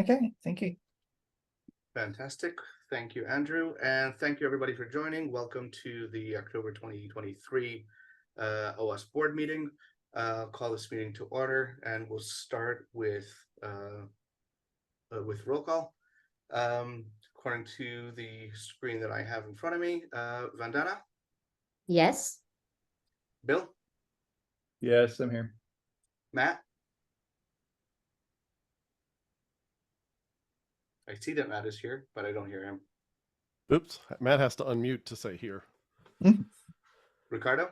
Okay, thank you. Fantastic. Thank you, Andrew. And thank you, everybody, for joining. Welcome to the October 2023 OWASP board meeting. Call this meeting to order, and we'll start with roll call. According to the screen that I have in front of me, Vandana? Yes. Bill? Yes, I'm here. Matt? I see that Matt is here, but I don't hear him. Oops, Matt has to unmute to say here. Ricardo?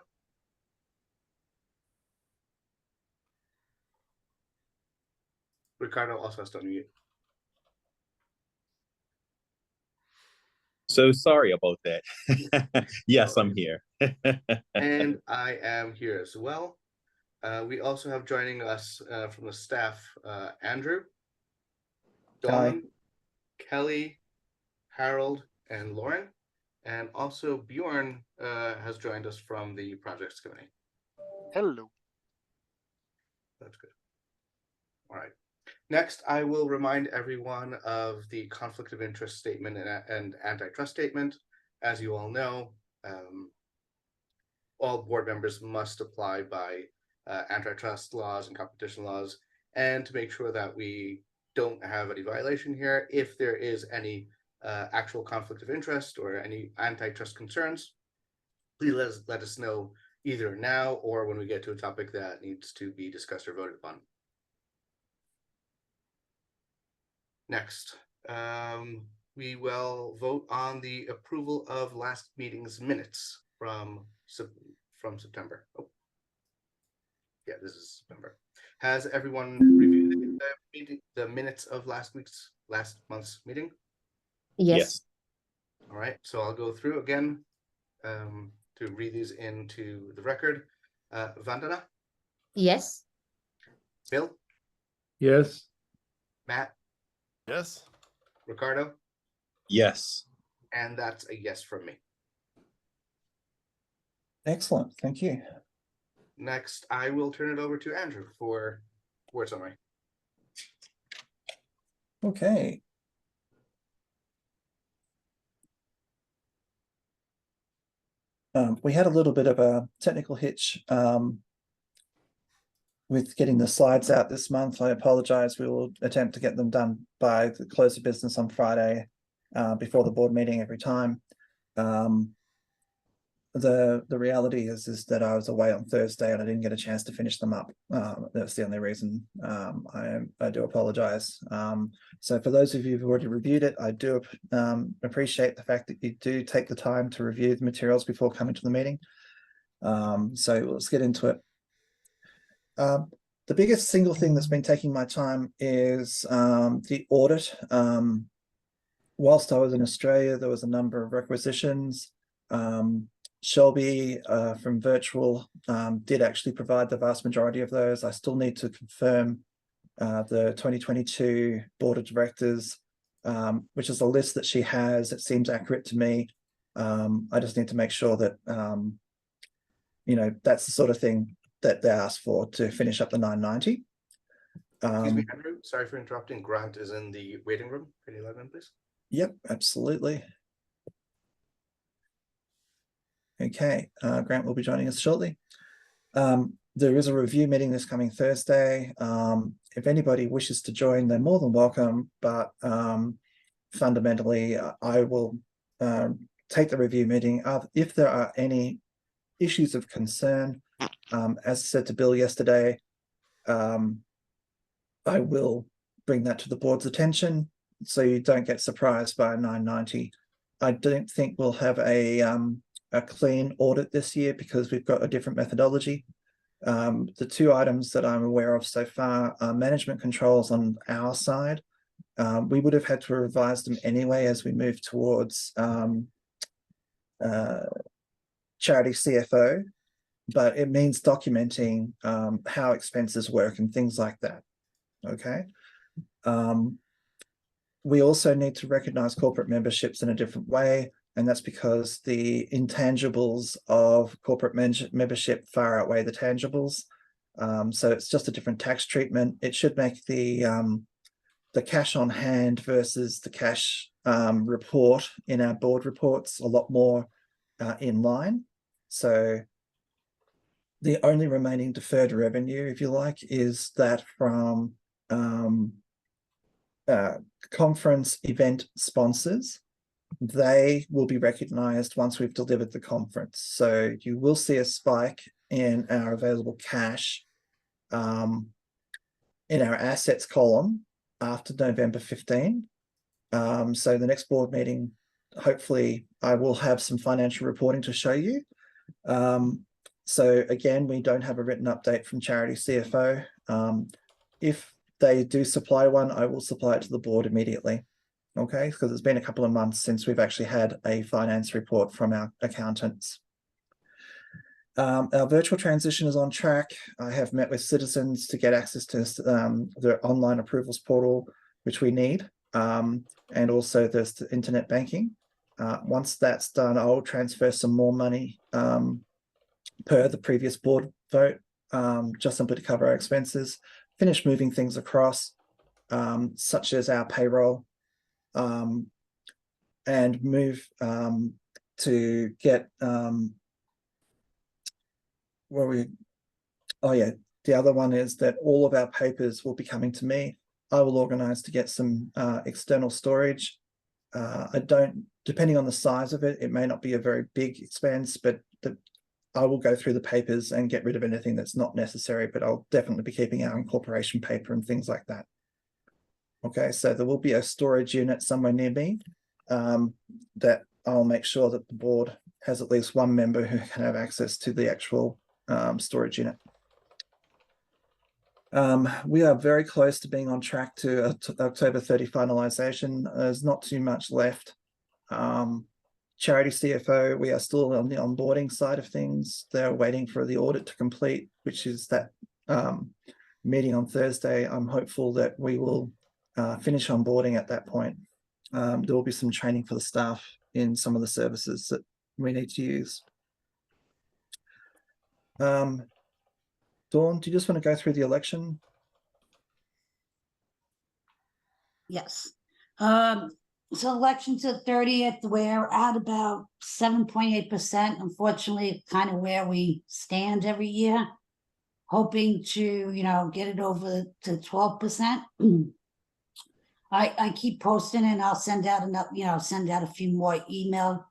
Ricardo also has to unmute. So sorry about that. Yes, I'm here. And I am here as well. We also have joining us from the staff, Andrew, Dawn, Kelly, Harold, and Lauren. And also Bjorn has joined us from the projects committee. Hello. That's good. All right. Next, I will remind everyone of the conflict of interest statement and antitrust statement. As you all know, all board members must apply by antitrust laws and competition laws. And to make sure that we don't have any violation here, if there is any actual conflict of interest or any antitrust concerns, please let us know either now or when we get to a topic that needs to be discussed or voted upon. Next, we will vote on the approval of last meeting's minutes from September. Oh, yeah, this is September. Has everyone reviewed the minutes of last month's meeting? Yes. All right, so I'll go through again to read these into the record. Vandana? Yes. Bill? Yes. Matt? Yes. Ricardo? Yes. And that's a yes from me. Excellent, thank you. Next, I will turn it over to Andrew for word summary. Okay. We had a little bit of a technical hitch with getting the slides out this month. I apologize. We will attempt to get them done by the close of business on Friday before the board meeting every time. The reality is that I was away on Thursday and I didn't get a chance to finish them up. That's the only reason. I do apologize. So for those of you who've already reviewed it, I do appreciate the fact that you do take the time to review the materials before coming to the meeting. So let's get into it. The biggest single thing that's been taking my time is the audit. Whilst I was in Australia, there was a number of requisitions. Shelby from Virtual did actually provide the vast majority of those. I still need to confirm the 2022 Board of Directors, which is a list that she has. It seems accurate to me. I just need to make sure that, that's the sort of thing that they asked for to finish up the 990. Excuse me, Andrew. Sorry for interrupting. Grant is in the waiting room. Can you let him in, please? Yep, absolutely. Okay, Grant will be joining us shortly. There is a review meeting this coming Thursday. If anybody wishes to join, they're more than welcome, but fundamentally, I will take the review meeting. If there are any issues of concern, as I said to Bill yesterday, I will bring that to the board's attention so you don't get surprised by a 990. I don't think we'll have a clean audit this year because we've got a different methodology. The two items that I'm aware of so far are management controls on our side. We would have had to revise them anyway as we move towards charity CFO, but it means documenting how expenses work and things like that. Okay. We also need to recognize corporate memberships in a different way, and that's because the intangibles of corporate membership far outweigh the tangibles. So it's just a different tax treatment. It should make the the cash on hand versus the cash report in our board reports a lot more in line. So the only remaining deferred revenue, if you like, is that from conference event sponsors. They will be recognized once we've delivered the conference. So you will see a spike in our available cash in our assets column after November 15. So the next board meeting, hopefully I will have some financial reporting to show you. So again, we don't have a written update from Charity CFO. If they do supply one, I will supply it to the board immediately. Okay, because it's been a couple of months since we've actually had a finance report from our accountants. Our virtual transition is on track. I have met with citizens to get access to the online approvals portal, which we need, and also there's the internet banking. Once that's done, I'll transfer some more money per the previous board vote, just simply to cover our expenses, finish moving things across, such as our payroll, and move to get the other one is that all of our papers will be coming to me. I will organize to get some external storage. Depending on the size of it, it may not be a very big expense, but I will go through the papers and get rid of anything that's not necessary, but I'll definitely be keeping our incorporation paper and things like that. Okay, so there will be a storage unit somewhere near me that I'll make sure that the board has at least one member who can have access to the actual storage unit. We are very close to being on track to October 30 finalization. There's not too much left. Charity CFO, we are still on the onboarding side of things. They're waiting for the audit to complete, which is that meeting on Thursday. I'm hopeful that we will finish onboarding at that point. There will be some training for the staff in some of the services that we need to use. Dawn, do you just want to go through the election? Yes. So elections at 30th, we're at about 7.8%. Unfortunately, kind of where we stand every year. Hoping to, get it over to 12%. I keep posting and I'll send out enough, send out a few more email.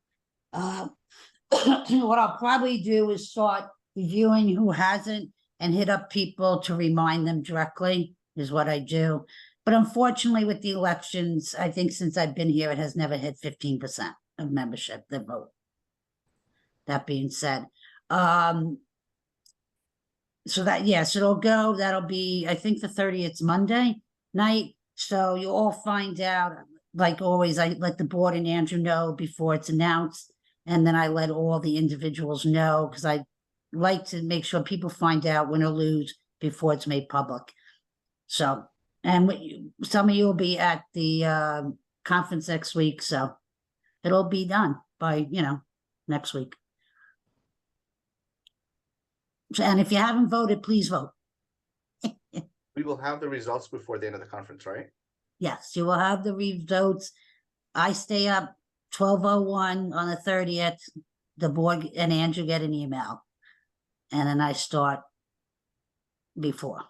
What I'll probably do is start reviewing who hasn't and hit up people to remind them directly is what I do. But unfortunately with the elections, I think since I've been here, it has never hit 15% of membership that vote. That being said, so it'll go, that'll be, I think the 30th Monday night. So you all find out, like always, I let the board and Andrew know before it's announced. And then I let all the individuals know because I like to make sure people find out win or lose before it's made public. So, and some of you will be at the conference next week. So it'll be done by, next week. And if you haven't voted, please vote. We will have the results before the end of the conference, right? Yes, you will have the results. I stay up 12:01 on the 30th. The board and Andrew get an email. And then I start before.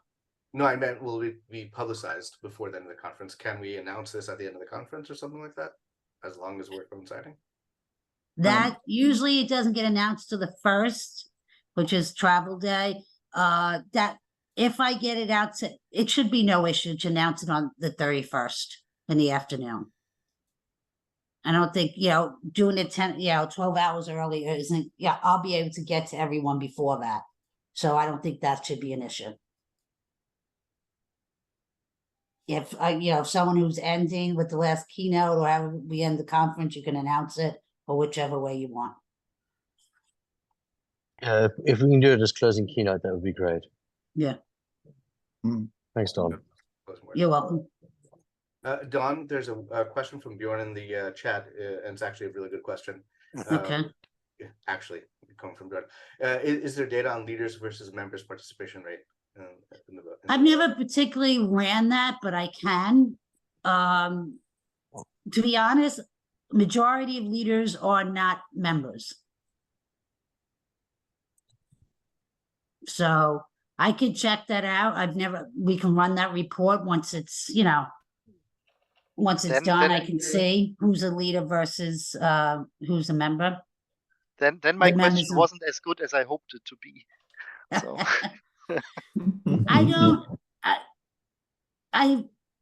No, I meant will it be publicized before the end of the conference? Can we announce this at the end of the conference or something like that? As long as we're coinciding? That usually it doesn't get announced to the 1st, which is travel day. That if I get it out, it should be no issue to announce it on the 31st in the afternoon. I don't think, doing it 12 hours earlier isn't, I'll be able to get to everyone before that. So I don't think that should be an issue. If, someone who's ending with the last keynote or however we end the conference, you can announce it or whichever way you want. If we can do it as closing keynote, that would be great. Yeah. Thanks, Don. You're welcome. Don, there's a question from Bjorn in the chat, and it's actually a really good question. Okay. Actually, coming from Bjorn. Is there data on leaders versus members participation rate? I've never particularly ran that, but I can. To be honest, majority of leaders are not members. So I could check that out. We can run that report once it's, once it's done, I can see who's a leader versus who's a member. Then my The question members of- wasn't as good as I hoped it to be. So I don't,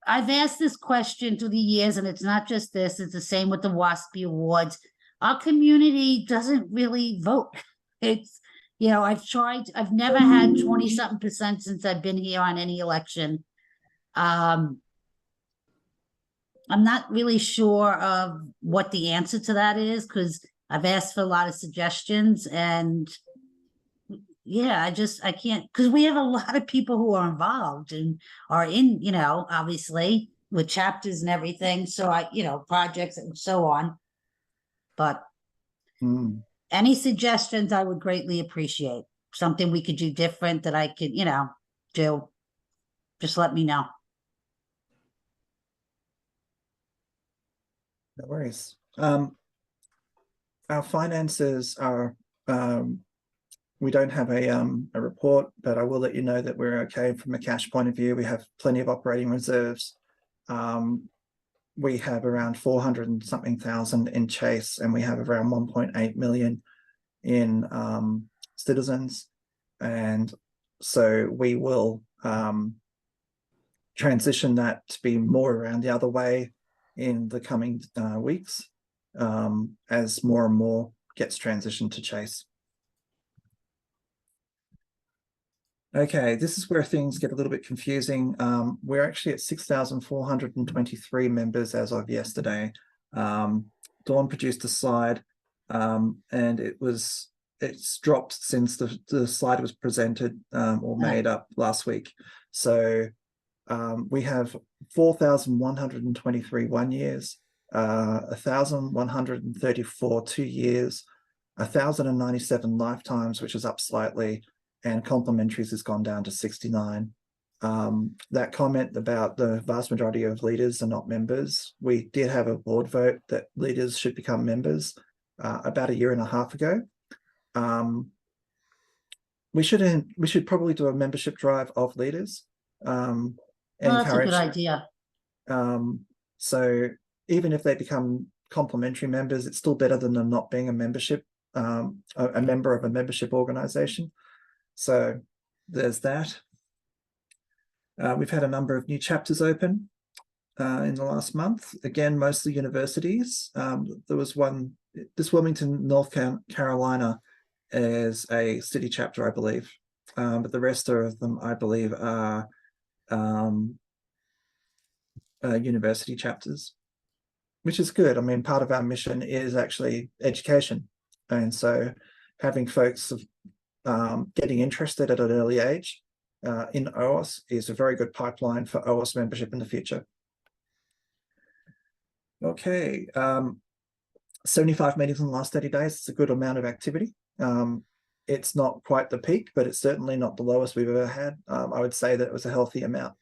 I've asked this question through the years, and it's not just this, it's the same with the WASP awards. Our community doesn't really vote. It's, I've never had 20-something% since I've been here on any election. I'm not really sure of what the answer to that is, because I've asked for a lot of suggestions, and yeah, I can't, because we have a lot of people who are involved and are in, obviously with chapters and everything. So projects and so on. But any suggestions I would greatly appreciate. Something we could do different that I could, do. Just let me know. No worries. Our finances are, we don't have a report, but I will let you know that we're okay from a cash point of view. We have plenty of operating reserves. We have around 400 and something thousand in Chase, and we have around 1.8 million in citizens. And so we will transition that to be more around the other way in the coming weeks, as more and more gets transitioned to Chase. Okay, this is where things get a little bit confusing. We're actually at 6,423 members as of yesterday. Dawn produced a slide, and it's dropped since the slide was presented or made up last week. So we have 4,123 1 years, 1,134 2 years, 1,097 lifetimes, which is up slightly, and complementaries has gone down to 69. That comment about the vast majority of leaders are not members, we did have a board vote that leaders should become members about 1.5 years ago. We should probably do a membership drive of leaders. That's a good idea. So even if they become complementary members, it's still better than them not being a membership, a member of a membership organization. So there's that. We've had a number of new chapters open in the last month. Again, mostly universities. There was one, this Wilmington, North Carolina is a city chapter, I believe. But the rest of them, I believe, are university chapters, which is good. I mean, part of our mission is actually education. And so having folks getting interested at an early age in OWASP is a very good pipeline for OWASP membership in the future. Okay, 75 meetings in the last 30 days. It's a good amount of activity. It's not quite the peak, but it's certainly not the lowest we've ever had. I would say that it was a healthy amount.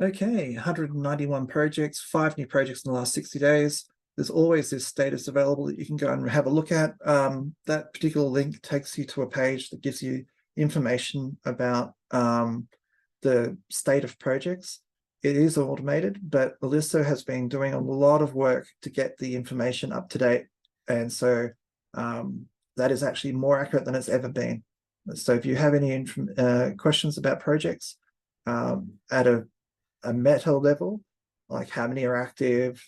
Okay, 191 projects, 5 new projects in the last 60 days. There's always this status available that you can go and have a look at. That particular link takes you to a page that gives you information about the state of projects. It is automated, but Alyssa has been doing a lot of work to get the information up to date. And so that is actually more accurate than it's ever been. So if you have any questions about projects at a meta level, like how many are active,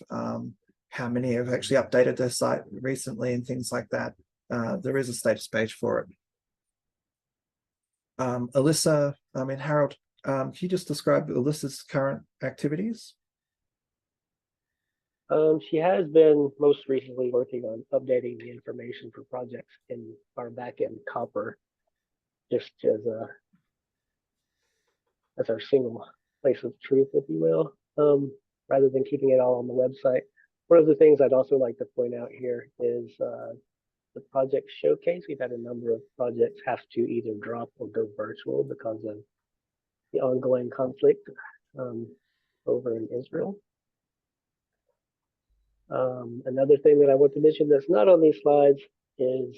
how many have actually updated their site recently and things like that, there is a status page for it. Alyssa, Harold, can you just describe Alyssa's current activities? She has been most recently working on updating the information for projects in our backend Copper, just as our single place of truth, if you will, rather than keeping it all on the website. One of the things I'd also like to point out here is the project showcase. We've had a number of projects have to either drop or go virtual because of the ongoing conflict over in Israel. Another thing that I want to mention that's not on these slides is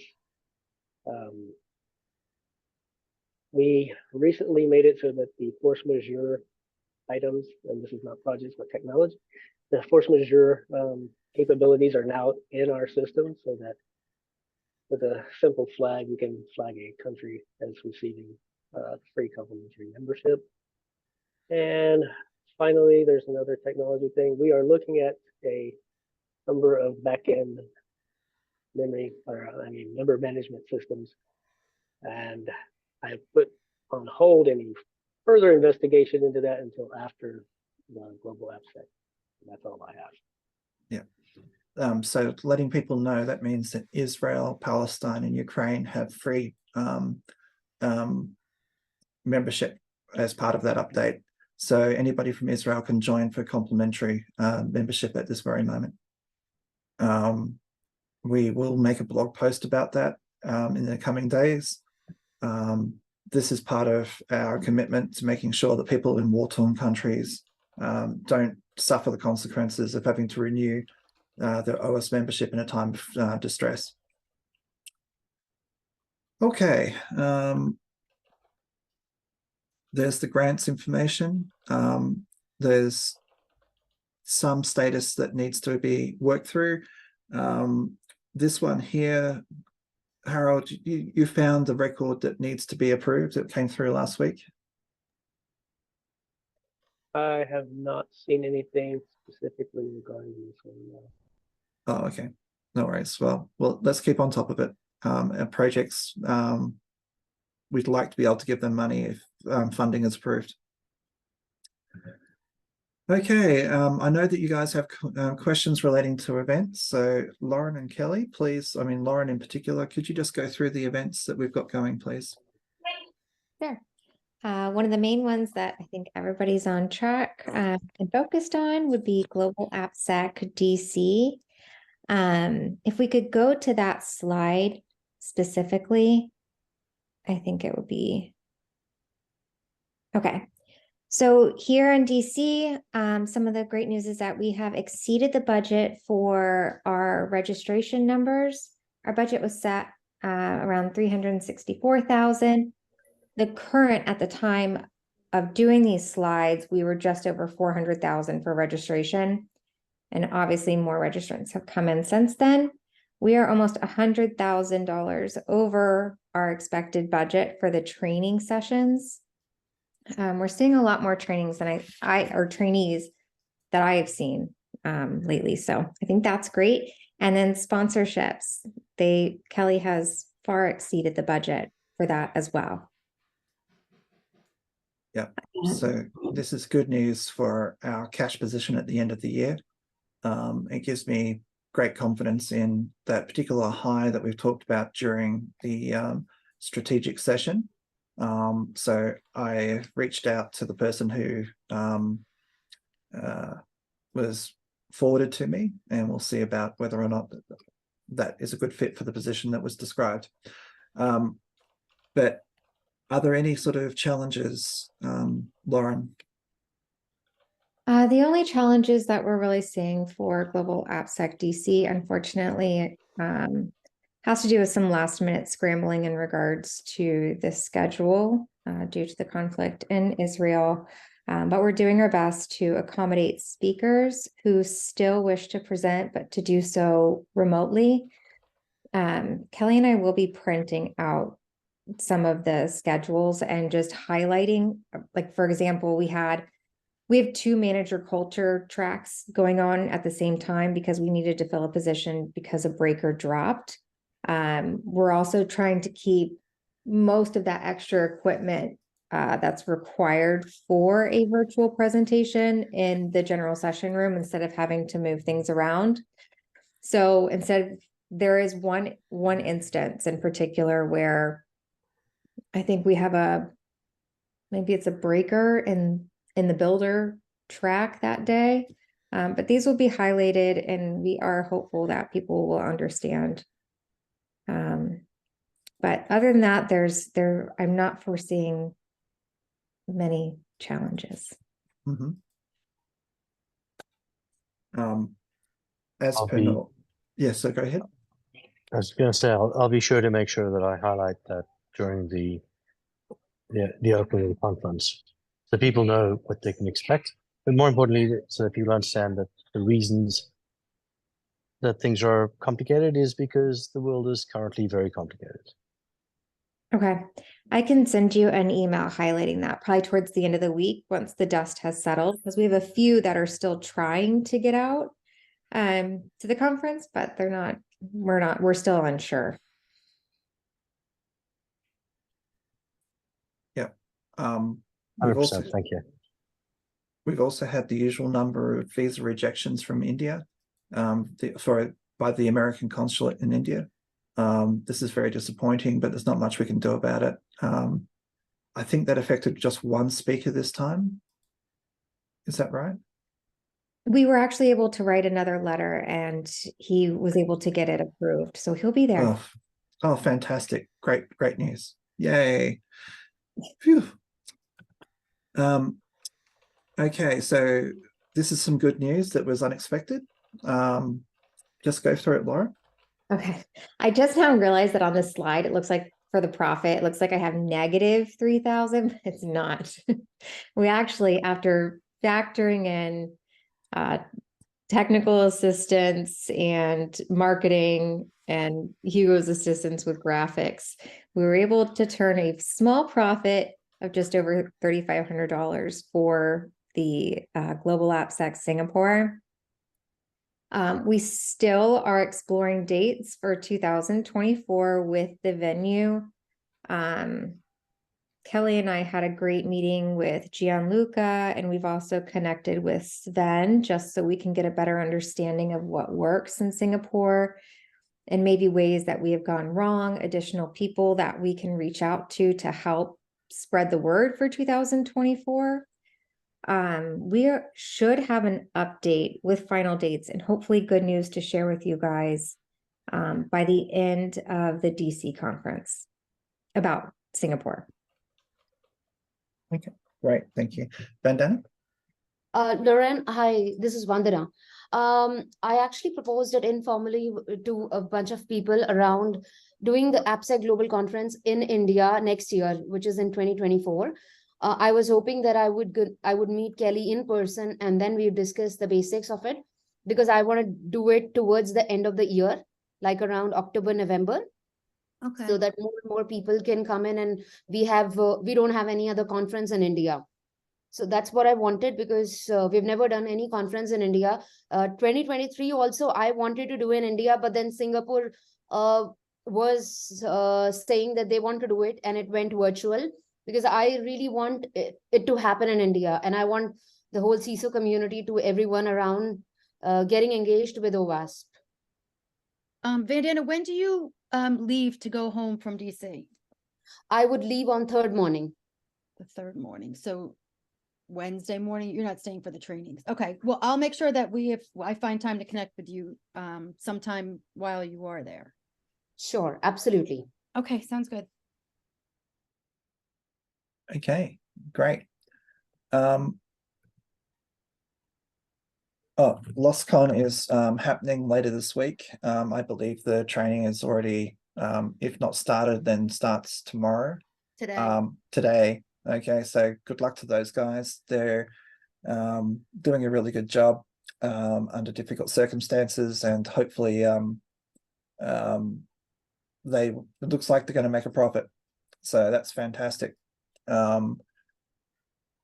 we recently made it so that the force majeure items, and this is not projects but technology, the force majeure capabilities are now in our system, so that with a simple flag, we can flag a country as receiving free complimentary membership. And finally, there's another technology thing. We are looking at a number of backend member management systems, and I put on hold any further investigation into that until after the global AppSec. That's all I have. Yeah. So letting people know, that means that Israel, Palestine, and Ukraine have free membership as part of that update. So anybody from Israel can join for complimentary membership at this very moment. We will make a blog post about that in the coming days. This is part of our commitment to making sure that people in war-torn countries don't suffer the consequences of having to renew their OWASP membership in a time of distress. Okay. There's the grants information. There's some status that needs to be worked through. This one here, Harold, you found the record that needs to be approved. It came through last week. I have not seen anything specifically regarding this one. No. Oh, okay. No worries. Well, let's keep on top of it. Our projects, we'd like to be able to give them money if funding is approved. Okay, I know that you guys have questions relating to events. So Lauren and Kelly, please, Lauren in particular, could you just go through the events that we've got going, please? Sure. One of the main ones that I think everybody's on track and focused on would be Global AppSec DC. If we could go to that slide specifically, I think it would be okay. So here in DC, some of the great news is that we have exceeded the budget for our registration numbers. Our budget was set around 364,000. The current at the time of doing these slides, we were just over 400,000 for registration. And obviously more registrants have come in since then. We are almost $100,000 over our expected budget for the training sessions. We're seeing a lot more trainings than or trainees that I have seen lately. So I think that's great. And then sponsorships, Kelly has far exceeded the budget for that as well. Yeah, so this is good news for our cash position at the end of the year. It gives me great confidence in that particular high that we've talked about during the strategic session. So I reached out to the person who was forwarded to me, and we'll see about whether or not that is a good fit for the position that was described. But are there any sort of challenges, Lauren? The only challenges that we're really seeing for Global AppSec DC, unfortunately, has to do with some last minute scrambling in regards to the schedule due to the conflict in Israel. But we're doing our best to accommodate speakers who still wish to present, but to do so remotely. Kelly and I will be printing out some of the schedules and just highlighting, like, for example, we have 2 manager culture tracks going on at the same time because we needed to fill a position because a breaker dropped. We're also trying to keep most of that extra equipment that's required for a virtual presentation in the general session room instead of having to move things around. So instead, there is one instance in particular where I think we have maybe it's a breaker in the builder track that day. But these will be highlighted and we are hopeful that people will understand. But other than that, I'm not foreseeing many challenges. Mm-hmm. As I'll per be- normal. Yes, so go ahead. I was going to say, I'll be sure to make sure that I highlight that during the opening of the conference, so people know what they can expect. But more importantly, so that people understand that the reasons that things are complicated is because the world is currently very complicated. Okay, I can send you an email highlighting that probably towards the end of the week once the dust has settled, because we have a few that are still trying to get out to the conference, but we're still unsure. Yeah. 100%, thank you. We've also had the usual number of visa rejections from India, by the American consulate in India. This is very disappointing, but there's not much we can do about it. I think that affected just one speaker this time. Is that right? We were actually able to write another letter and he was able to get it approved. So he'll be there. Oh, fantastic. Great news. Yay. Phew. Okay, so this is some good news that was unexpected. Just go through it, Laura. Okay. I just now realized that on this slide, it looks like for the profit, it looks like I have negative 3,000. It's not. We actually, after factoring in technical assistance and marketing and Hugo's assistance with graphics, we were able to turn a small profit of just over $3,500 for the Global AppSec Singapore. We still are exploring dates for 2024 with the venue. Kelly and I had a great meeting with Gianluca, and we've also connected with Sven just so we can get a better understanding of what works in Singapore and maybe ways that we have gone wrong, additional people that we can reach out to help spread the word for 2024. We should have an update with final dates and hopefully good news to share with you guys by the end of the DC conference about Singapore. Okay, great. Thank you. Vandana? Lauren, hi, this is Vandana. I actually proposed it informally to a bunch of people around doing the AppSec Global Conference in India next year, which is in 2024. I was hoping that I would meet Kelly in person and then we discuss the basics of it, because I want to do it towards the end of the year, like around October, November. Okay. So that more and more people can come in, and we don't have any other conference in India. So that's what I wanted, because we've never done any conference in India. 2023 also I wanted to do in India, but then Singapore was saying that they want to do it and it went virtual, because I really want it to happen in India, and I want the whole CISO community to everyone around getting engaged with OWASP. Vandana, when do you leave to go home from DC? I would leave on third morning. The third morning. So Wednesday morning, you're not staying for the trainings. Okay. Well, I'll make sure that I find time to connect with you sometime while you are there. Sure. Absolutely. Okay. Sounds good. Okay, great. LostCon is happening later this week. I believe the training is already, if not started, then starts tomorrow. Today. Okay, so good luck to those guys. They're doing a really good job under difficult circumstances, and hopefully it looks like they're going to make a profit. So that's fantastic.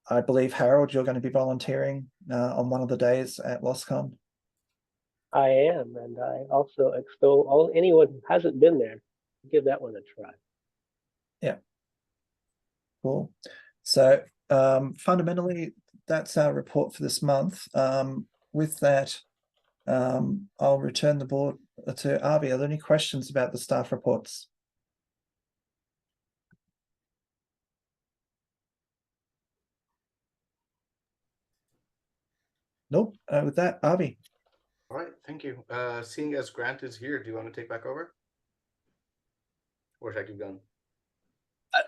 I believe, Harold, you're going to be volunteering on one of the days at LostCon. I am, and I also extol anyone who hasn't been there, give that one a try. Yeah. Cool. So fundamentally, that's our report for this month. With that, I'll return the board to Avi. Are there any questions about the staff reports? Nope. With that, Avi. All right, thank you. Seeing as Grant is here, do you want to take back over? Or should I keep going?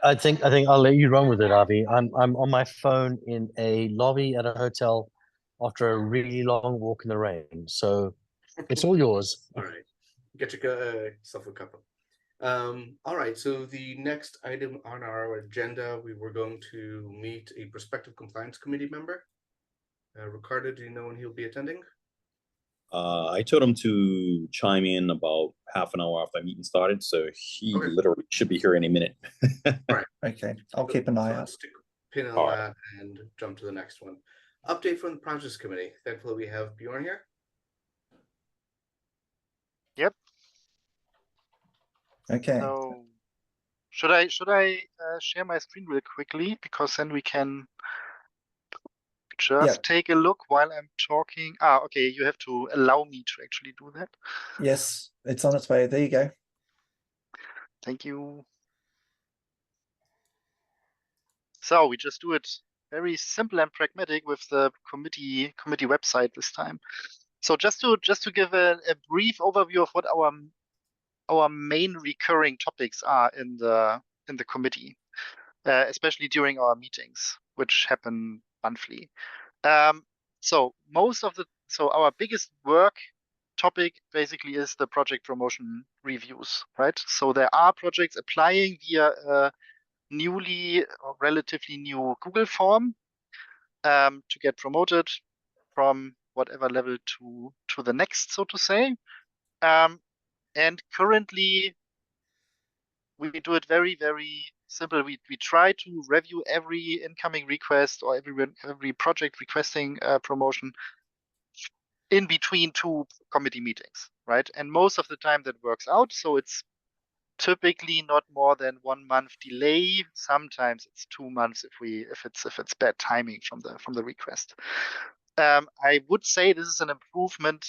I think I'll let you run with it, Avi. I'm on my phone in a lobby at a hotel after a really long walk in the rain. So it's all yours. All right, get yourself a couple. All right, so the next item on our agenda, we were going to meet a prospective compliance committee member. Ricardo, do you know when he'll be attending? I told him to chime in about half an hour after the meeting started, so he Okay. literally should be here any minute. All right. Okay, I'll keep an eye So out. let's stick a pin on All that and jump to the next one. Update from the projects committee. Thankfully, we have Bjorn here. Yep. Okay, So should I share my screen real quickly, because then we can just take a look while I'm talking. Ah, okay, you have to allow me to actually do that. yes, it's on its way. There you go. Thank you. So we just do it very simple and pragmatic with the committee website this time. So just to give a brief overview of what our main recurring topics are in the committee, especially during our meetings, which happen monthly. So our biggest work topic basically is the project promotion reviews, right? So there are projects applying via newly or relatively new Google form to get promoted from whatever level to the next, so to say. And currently we do it very, very simple. We try to review every incoming request or every project requesting promotion in between two committee meetings, right? And most of the time that works out. So it's typically not more than 1 month delay. Sometimes it's 2 months if it's bad timing from the request. I would say this is an improvement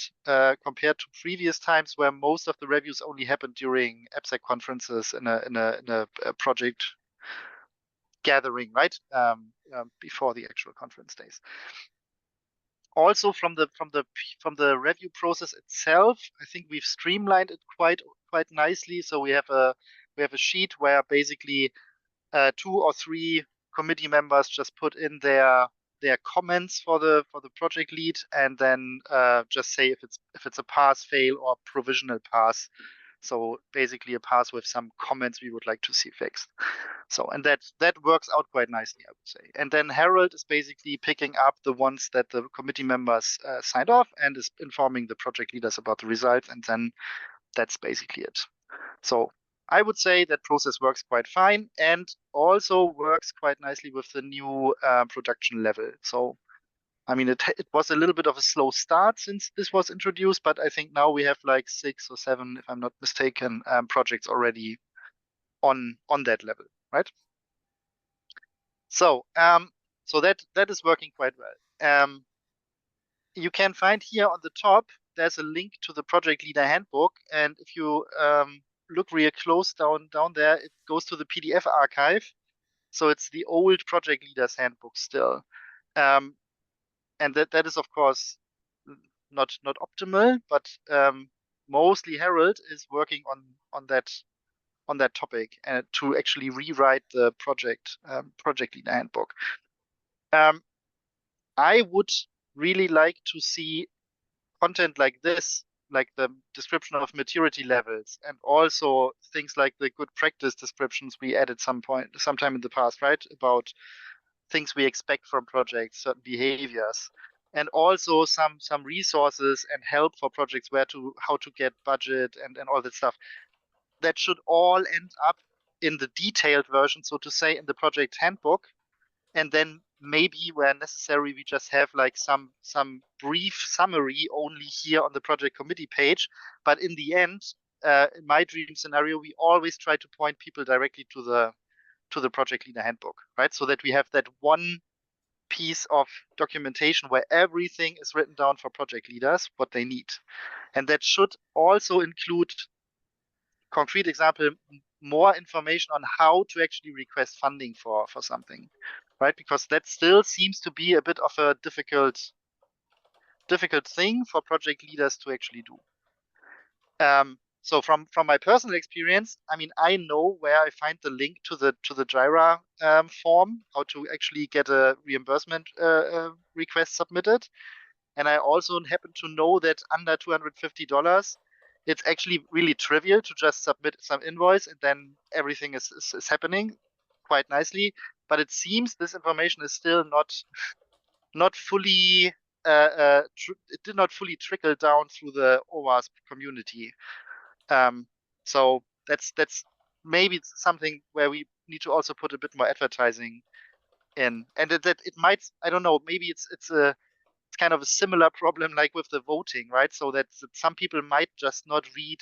compared to previous times where most of the reviews only happened during AppSec conferences in a project gathering, right? Before the actual conference days. Also from the review process itself, I think we've streamlined it quite nicely. So we have a sheet where basically 2 or 3 committee members just put in their comments for the project lead, and then just say if it's a pass, fail, or provisional pass. So basically a pass with some comments we would like to see fixed. So, and that works out quite nicely, I would say. And then Harold is basically picking up the ones that the committee members signed off and is informing the project leaders about the results. And then that's basically it. So I would say that process works quite fine and also works quite nicely with the new production level. So, I mean, it was a little bit of a slow start since this was introduced, but I think now we have like 6 or 7, if I'm not mistaken, projects already on that level, right? So, so that is working quite well. You can find here on the top, there's a link to the project leader handbook, and if you look real close down there, it goes to the PDF archive. So it's the old project leaders handbook still, and that is of course not optimal, but mostly Harold is working on that topic and to actually rewrite the project leader handbook. I would really like to see content like this, like the description of maturity levels, and also things like the good practice descriptions we added sometime in the past, right? About things we expect from projects, certain behaviors, and also some resources and help for projects how to get budget and all that stuff. That should all end up in the detailed version, so to say, in the project handbook. And then maybe where necessary, we just have like some brief summary only here on the project committee page. But in the end, in my dream scenario, we always try to point people directly to the project leader handbook, right? So that we have that one piece of documentation where everything is written down for project leaders, what they need. And that should also include, concrete example, more information on how to actually request funding for something, right? Because that still seems to be a bit of a difficult thing for project leaders to actually do. So from my personal experience, I mean, I know where I find the link to the Jira form, how to actually get a reimbursement request submitted. And I also happen to know that under $250, it's actually really trivial to just submit some invoice and then everything is happening quite nicely. But it seems this information is still not fully it did not fully trickle down through the OWASP community. So that's maybe something where we need to also put a bit more advertising in, and that it might, I don't know, maybe it's kind of a similar problem like with the voting, right? So that some people might just not read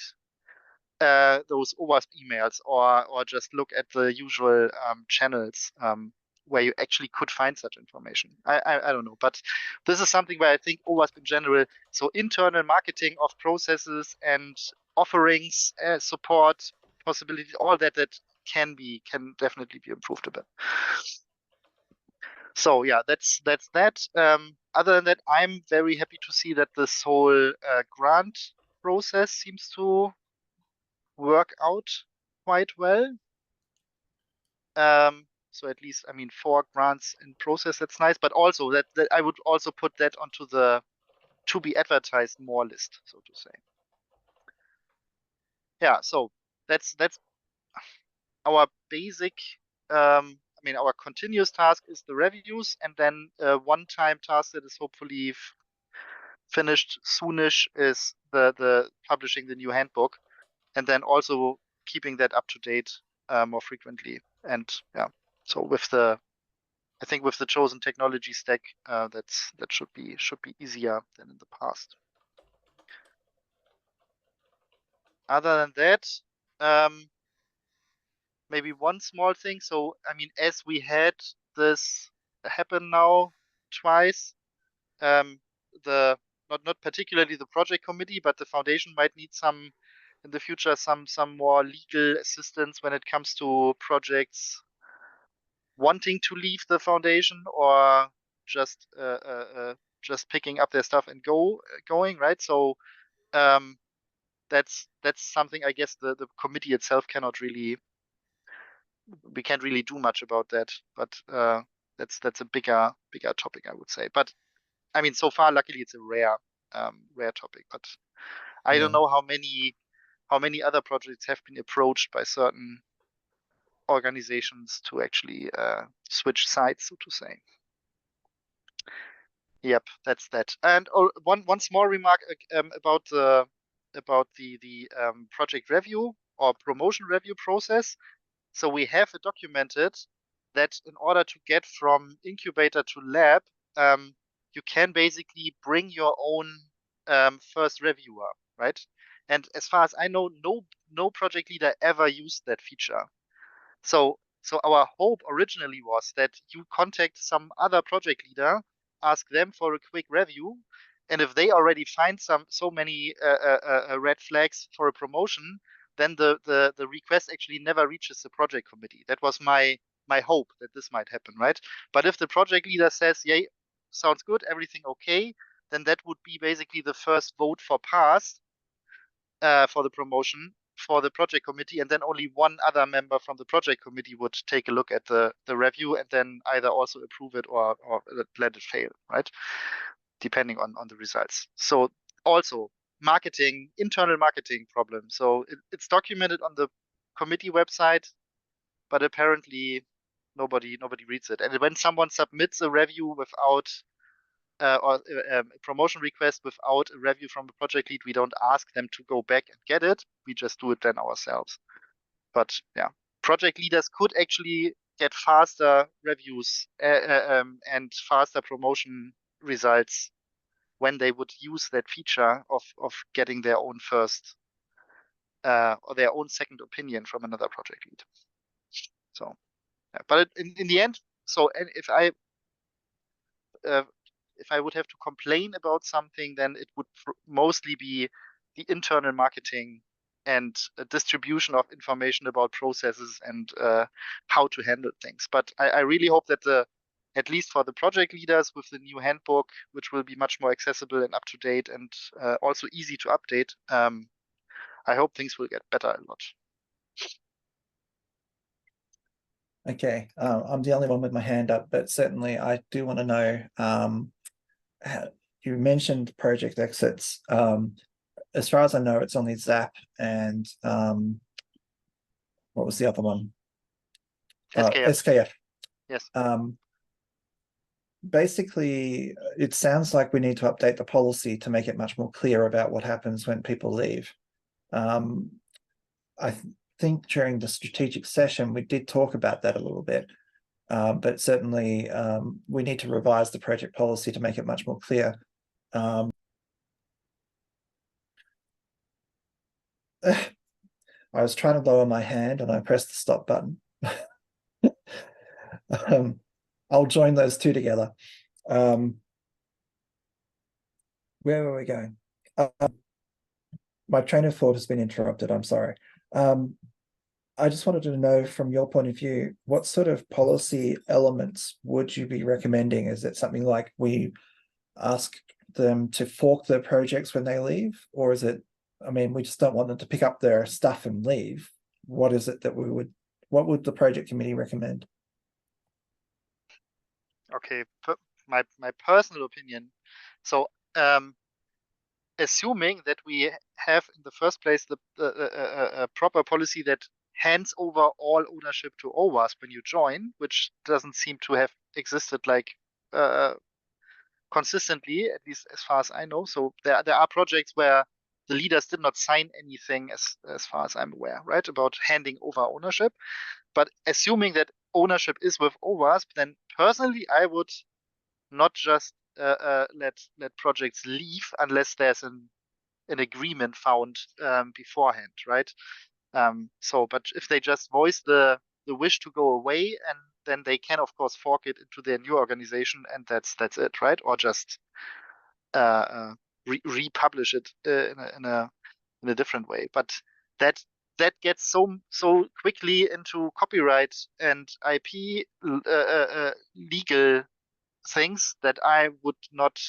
those OWASP emails or just look at the usual channels where you actually could find such information. I don't know, but this is something where I think OWASP in general, so internal marketing of processes and offerings, support possibilities, all that can definitely be improved a bit. So yeah, that's that. Other than that, I'm very happy to see that this whole grant process seems to work out quite well. So at least, I mean, 4 grants in process, that's nice. But also that I would also put that onto the to be advertised more list, so to say. Yeah, so that's our basic. I mean, our continuous task is the reviews, and then one-time task that is hopefully finished soonish is the publishing the new handbook, and then also keeping that up to date more frequently. And yeah, so I think with the chosen technology stack, that should be easier than in the past. Other than that, maybe one small thing. So I mean, as we had this happen now twice, the not particularly the project committee, but the foundation might need some in the future some more legal assistance when it comes to projects wanting to leave the foundation or just picking up their stuff and going, right? So that's something I guess the committee itself we can't really do much about that, but that's a bigger topic, I would say. But I mean, so far, luckily, it's a rare topic. But I don't know how many other projects have been approached by certain organizations to actually switch sides, so to say. Yep, that's that. And one small remark about the project review or promotion review process. So we have documented that in order to get from incubator to lab, you can basically bring your own first reviewer, right? And as far as I know, no project leader ever used that feature. So our hope originally was that you contact some other project leader, ask them for a quick review, and if they already find so many red flags for a promotion, then the request actually never reaches the project committee. That was my hope that this might happen, right? But if the project leader says, "Yay, sounds good, everything okay," then that would be basically the first vote for pass for the promotion for the project committee, and then only one other member from the project committee would take a look at the review and then either also approve it or let it fail, right? Depending on the results. So also internal marketing problem. So it's documented on the committee website, but apparently nobody reads it. And when someone submits a review without or a promotion request without a review from the project lead, we don't ask them to go back and get it. We just do it then ourselves. But yeah, project leaders could actually get faster reviews and faster promotion results when they would use that feature of getting their own first or their own second opinion from another project lead. So, yeah, but in the end, so if I would have to complain about something, then it would mostly be the internal marketing and distribution of information about processes and how to handle things. But I really hope that at least for the project leaders with the new handbook, which will be much more accessible and up to date and also easy to update, I hope things will get better a lot. Okay, I'm the only one with my hand up, but certainly I do want to know, you mentioned project exits. As far as I know, it's only Zap and what was the other one? SKF. SKF. Yes. Basically, it sounds like we need to update the policy to make it much more clear about what happens when people leave. I think during the strategic session, we did talk about that a little bit, but certainly we need to revise the project policy to make it much more clear. I was trying to lower my hand and I pressed the stop button. I'll join those two together. Where were we going? My train of thought has been interrupted. I'm sorry. I just wanted to know from your point of view, what sort of policy elements would you be recommending? Is it something like we ask them to fork their projects when they leave? Or is it, I mean, we just don't want them to pick up their stuff and leave. What is it that what would the project committee recommend? Okay, my personal opinion. So assuming that we have in the first place a proper policy that hands over all ownership to OWASP when you join, which doesn't seem to have existed like consistently, at least as far as I know. So there are projects where the leaders did not sign anything as far as I'm aware, right, about handing over ownership. But assuming that ownership is with OWASP, then personally I would not just let projects leave unless there's an agreement found beforehand, right? But if they just voice the wish to go away, and then they can of course fork it into their new organization, and that's it, right? Or just republish it in a different way. But that gets so quickly into copyright and IP legal things that I would not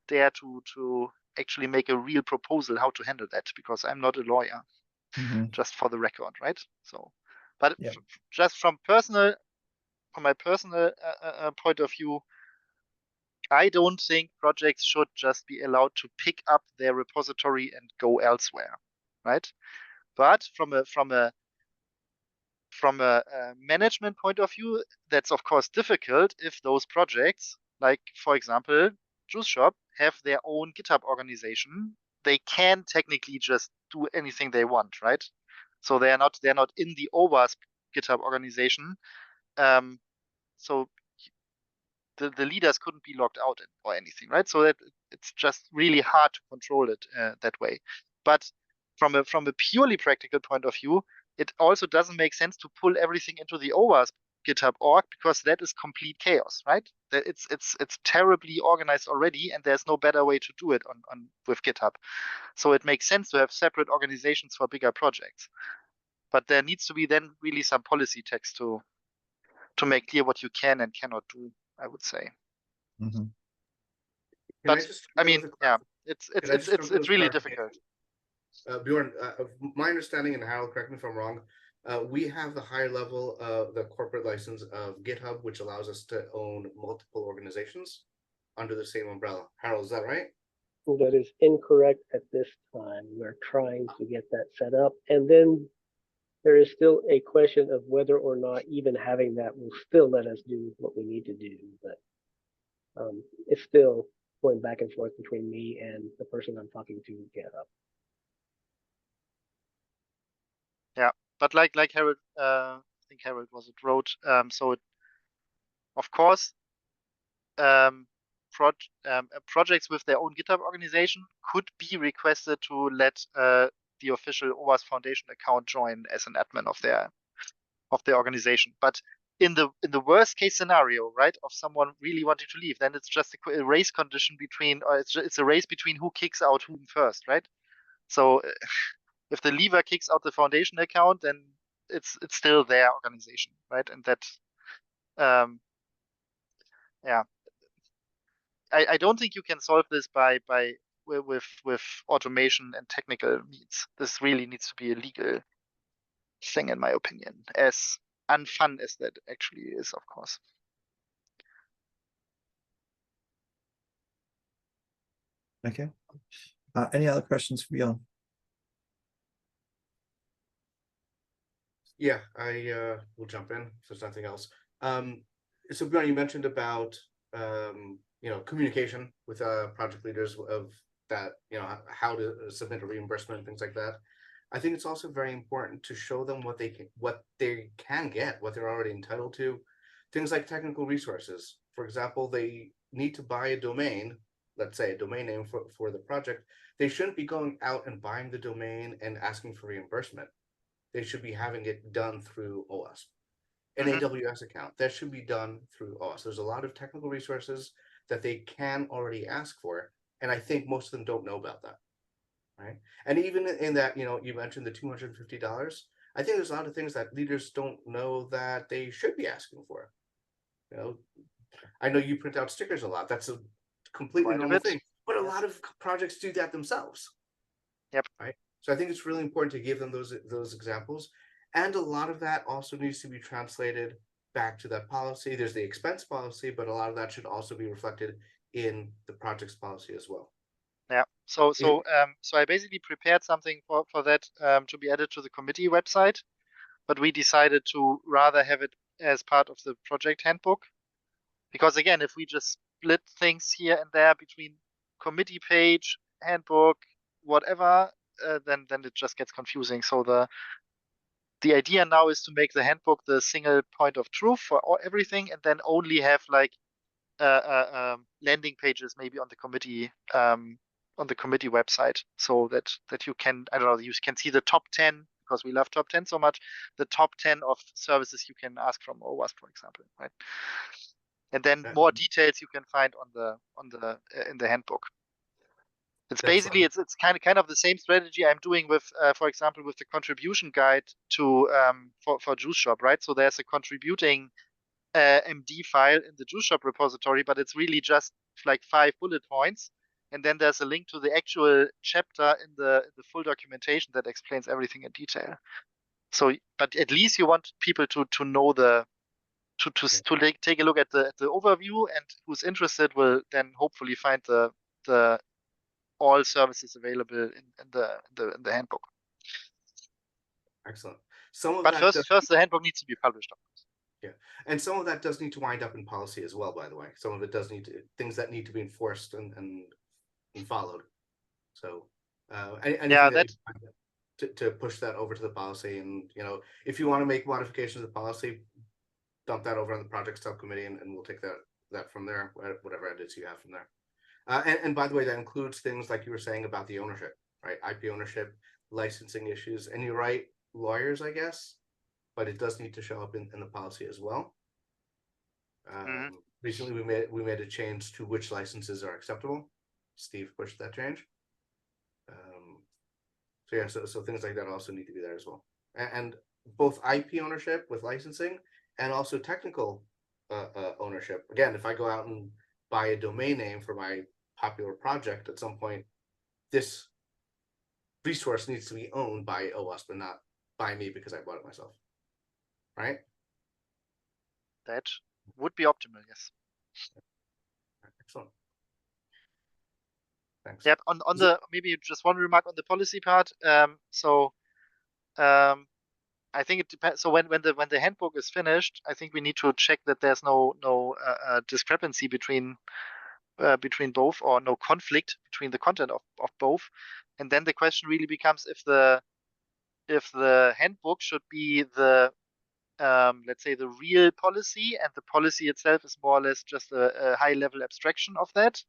dare to actually make a real proposal how to handle that, because I'm not a lawyer. Just for the record, right? So, but yeah. Just from my personal point of view, I don't think projects should just be allowed to pick up their repository and go elsewhere, right? But from a management point of view, that's of course difficult if those projects, like for example, Juice Shop, have their own GitHub organization. They can technically just do anything they want, right? So they're not in the OWASP GitHub organization. So the leaders couldn't be locked out or anything, right? So that it's just really hard to control it that way. But from a purely practical point of view, it also doesn't make sense to pull everything into the OWASP GitHub org, because that is complete chaos, right? It's terribly organized already, and there's no better way to do it on with GitHub. So it makes sense to have separate organizations for bigger projects. But there needs to be then really some policy text to make clear what you can and cannot do, I would say. But I mean, yeah, it's really difficult. Bjorn, my understanding, and Harold, correct me if I'm wrong, we have the higher level of the corporate license of GitHub, which allows us to own multiple organizations under the same umbrella. Harold, is that right? That is incorrect at this time. We're trying to get that set up. And then there is still a question of whether or not even having that will still let us do what we need to do. But it's still going back and forth between me and the person I'm talking to GitHub. Yeah, but like Harold, I think Harold was it wrote. So it, of course, projects with their own GitHub organization could be requested to let the official OWASP Foundation account join as an admin of their organization. But in the worst case scenario, right, of someone really wanting to leave, then it's just a race condition between, or it's a race between who kicks out whom first, right? So if the leaver kicks out the foundation account, then it's still their organization, right? And that, yeah, I don't think you can solve this by with automation and technical needs. This really needs to be a legal thing, in my opinion, as unfun as that actually is, of course. Okay. Any other questions for Bjorn? Yeah, I will jump in if there's nothing else. So Bjorn, you mentioned about communication with project leaders of that, how to submit a reimbursement and things like that. I think it's also very important to show them what they can get, what they're already entitled to. Things like technical resources. For example, they need to buy a domain, let's say a domain name for the project. They shouldn't be going out and buying the domain and asking for reimbursement. They should be having it done through OWASP. An AWS account, that should be done through OWASP. There's a lot of technical resources that they can already ask for, and I think most of them don't know about that, right? And even in that, you mentioned the $250. I think there's a lot of things that leaders don't know that they should be asking for. I know you print out stickers a lot. That's a completely normal thing, but a lot of projects do that themselves. Yep. Right. So I think it's really important to give them those examples. And a lot of that also needs to be translated back to that policy. There's the expense policy, but a lot of that should also be reflected in the project's policy as well. Yeah. So I basically prepared something for that to be added to the committee website, but we decided to rather have it as part of the project handbook, because again, if we just split things here and there between committee page, handbook, whatever, then it just gets confusing. So the idea now is to make the handbook the single point of truth for everything, and then only have like landing pages maybe on the committee website, so that you can, I don't know, you can see the top 10, because we love top 10 so much, the top 10 of services you can ask from OWASP, for example, right? And then more details you can find in the handbook. It's basically it's kind of the same strategy I'm doing with, for example, with the contribution guide to for Juice Shop, right? So there's a contributing MD file in the Juice Shop repository, but it's really just like 5 bullet points, and then there's a link to the actual chapter in the full documentation that explains everything in detail. So, but at least you want people to know to take a look at the overview, and who's interested will then hopefully find the all services available in the handbook. Excellent. But first the handbook needs to be published. Yeah, and some of that does need to wind up in policy as well, by the way. Some of it does need things that need to be enforced and followed. So to push that over to the policy, and if you want to make modifications to the policy, dump that over on the project subcommittee, and we'll take that from there, whatever edits you have from there. And by the way, that includes things like you were saying about the ownership, right? IP ownership, licensing issues, and you're right, lawyers, I guess, but it does need to show up in the policy as well. Recently, we made a change to which licenses are acceptable. Steve pushed that change. So things like that also need to be there as well. And both IP ownership with licensing and also technical ownership. Again, if I go out and buy a domain name for my popular project, at some point, this resource needs to be owned by OWASP and not by me because I bought it myself. Right? That would be optimal, yes. Excellent. Thanks. Yep. On the maybe just one remark on the policy part. I think it depends. So when the handbook is finished, I think we need to check that there's no discrepancy between both, or no conflict between the content of both. And then the question really becomes if the handbook should be the let's say the real policy, and the policy itself is more or less just a high level abstraction of that,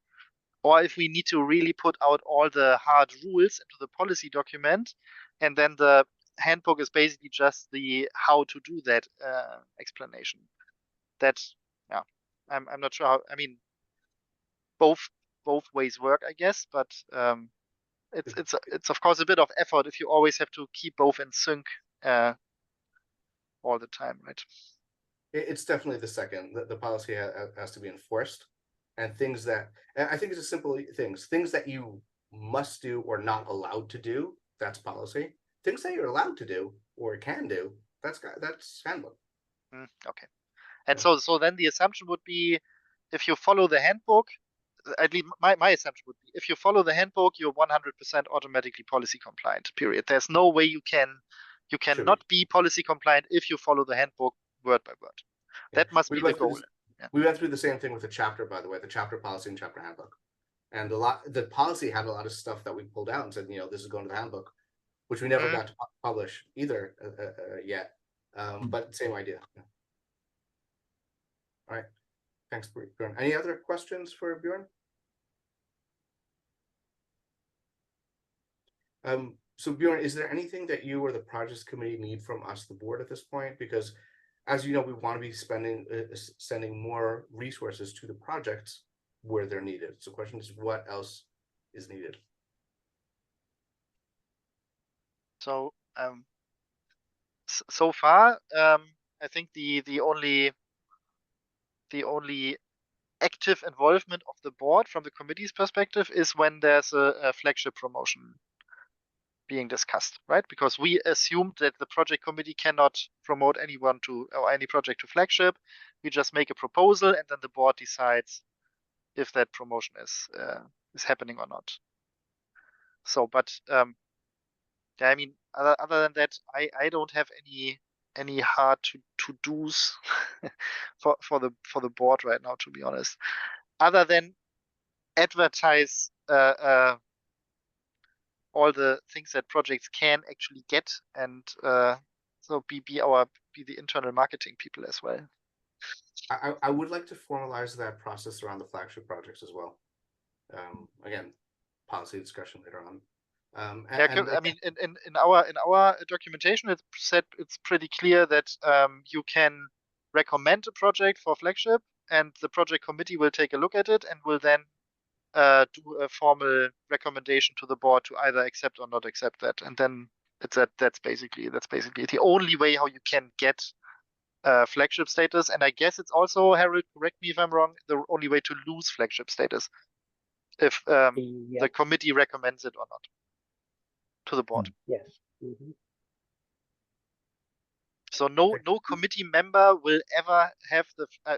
or if we need to really put out all the hard rules into the policy document, and then the handbook is basically just the how to do that explanation. That, yeah, I'm not sure how. I mean, both ways work, I guess, but it's of course a bit of effort if you always have to keep both in sync all the time, right? It's definitely the second. The policy has to be enforced, and things that, and I think it's a simple things that you must do or not allowed to do, that's policy. Things that you're allowed to do or can do, that's handbook. Okay. And so then the assumption would be, if you follow the handbook, at least my assumption would be, if you follow the handbook, you're 100% automatically policy compliant, period. There's no way you cannot be policy compliant if you follow the handbook word by word. Yeah. That must be the goal. We went through the same thing with the chapter, by the way, the chapter policy and chapter handbook. And the policy had a lot of stuff that we pulled out and said, this is going to the handbook, which we never got to publish either yet. But same idea. Yeah. All right. Thanks, Bjorn. Any other questions for Bjorn? So Bjorn, is there anything that you or the projects committee need from us, the board, at this point? Because as you know, we want to be sending more resources to the projects where they're needed. So the question is, what else is needed? So so far, I think the only active involvement of the board from the committee's perspective is when there's a flagship promotion being discussed, right? Because we assumed that the project committee cannot promote anyone or any project to flagship. We just make a proposal, and then the board decides if that promotion is happening or not. So, but yeah, I mean, other than that, I don't have any hard to do's for the board right now, to be honest, other than advertise all the things that projects can actually get, and so be the internal marketing people as well. I would like to formalize that process around the flagship projects as well. Again, policy discussion later on. I mean, in our documentation, it's said, it's pretty clear that you can recommend a project for flagship, and the project committee will take a look at it and will then do a formal recommendation to the board to either accept or not accept that. And then that's basically the only way how you can get flagship status. And I guess it's also, Harold, correct me if I'm wrong, the only way to lose flagship status if the committee recommends it or not to the board. Yes. So no committee member will ever have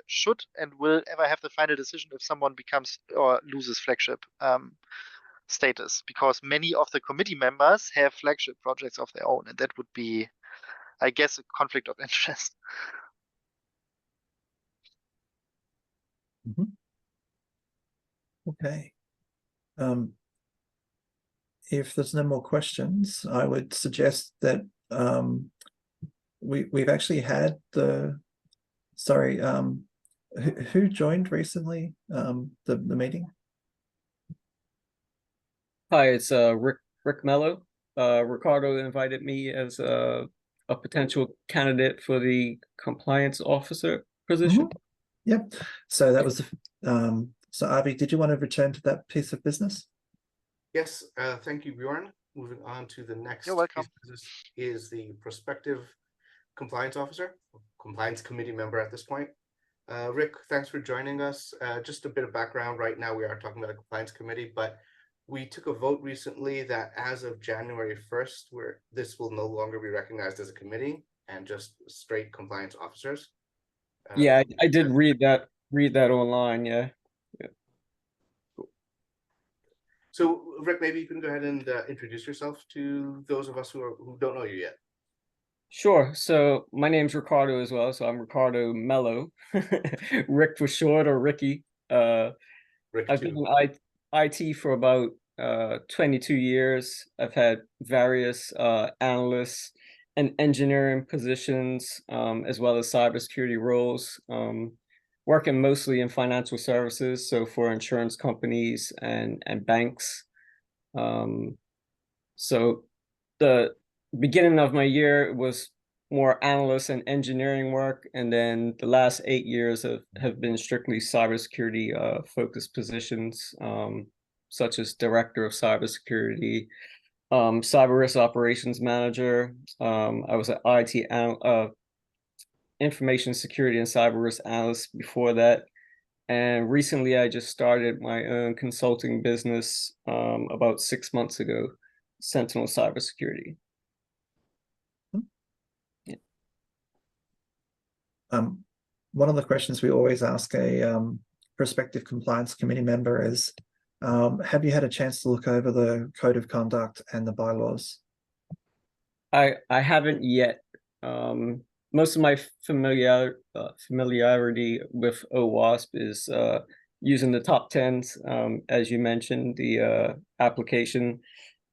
should and will ever have the final decision if someone becomes or loses flagship status, because many of the committee members have flagship projects of their own, and that would be, I guess, a conflict of interest. Okay. If there's no more questions, I would suggest that we've actually had who joined recently the meeting? Hi, it's Rick Mello. Ricardo invited me as a potential candidate for the compliance officer position. Yep. So that was so Avi, did you want to return to that piece of business? Yes, thank you, Bjorn. Moving on to the next You're welcome. piece of business is the prospective compliance officer, compliance committee member at this point. Rick, thanks for joining us. Just a bit of background. Right now we are talking about a compliance committee, but we took a vote recently that as of January 1st, this will no longer be recognized as a committee and just straight compliance officers. Yeah, I did read that online. Yeah. So Rick, maybe you can go ahead and introduce yourself to those of us who don't know you yet. Sure. So my name's Ricardo as well. So I'm Ricardo Mello, Rick for short, or Ricky. I've been in IT for about 22 years. I've had various analysts and engineering positions, as well as cybersecurity roles, working mostly in financial services, so for insurance companies and banks. So the beginning of my year was more analyst and engineering work, and then the last 8 years have been strictly cybersecurity focused positions, such as director of cybersecurity, cyber risk operations manager. I was an IT information security and cyber risk analyst before that, And recently I just started my own consulting business about 6 months ago, Sentinel Cybersecurity. One of the questions we always ask a prospective compliance committee member is, have you had a chance to look over the code of conduct and the bylaws? I haven't yet. Most of my familiarity with OWASP is using the top 10s, as you mentioned, the application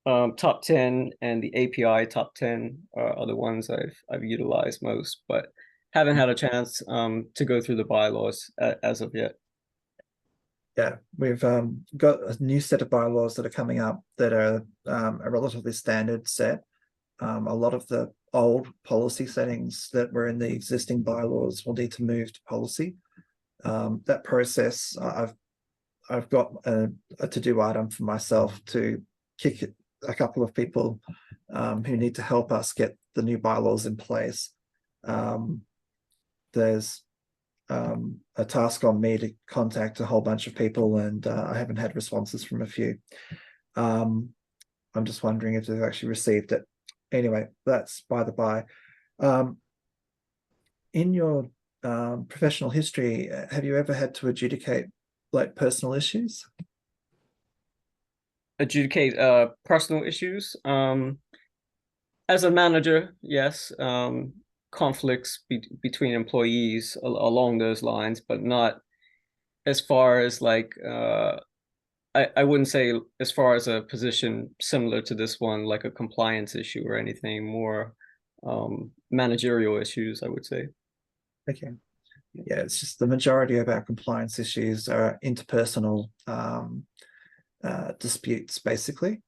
top 10 and the API top 10 are the ones I've utilized most, but haven't had a chance to go through the bylaws as of yet. Yeah, we've got a new set of bylaws that are coming up that are a relatively standard set. A lot of the old policy settings that were in the existing bylaws will need to move to policy. That process, I've got a to-do item for myself to kick a couple of people who need to help us get the new bylaws in place. There's a task on me to contact a whole bunch of people, and I haven't had responses from a few. I'm just wondering if they've actually received it. Anyway, that's by the by. In your professional history, have you ever had to adjudicate like personal issues? Adjudicate personal issues? As a manager, yes. Conflicts between employees along those lines, but not as far as like I wouldn't say as far as a position similar to this one, like a compliance issue or anything, more managerial issues, I would say. Okay. Yeah, it's just the majority of our compliance issues are interpersonal disputes, basically.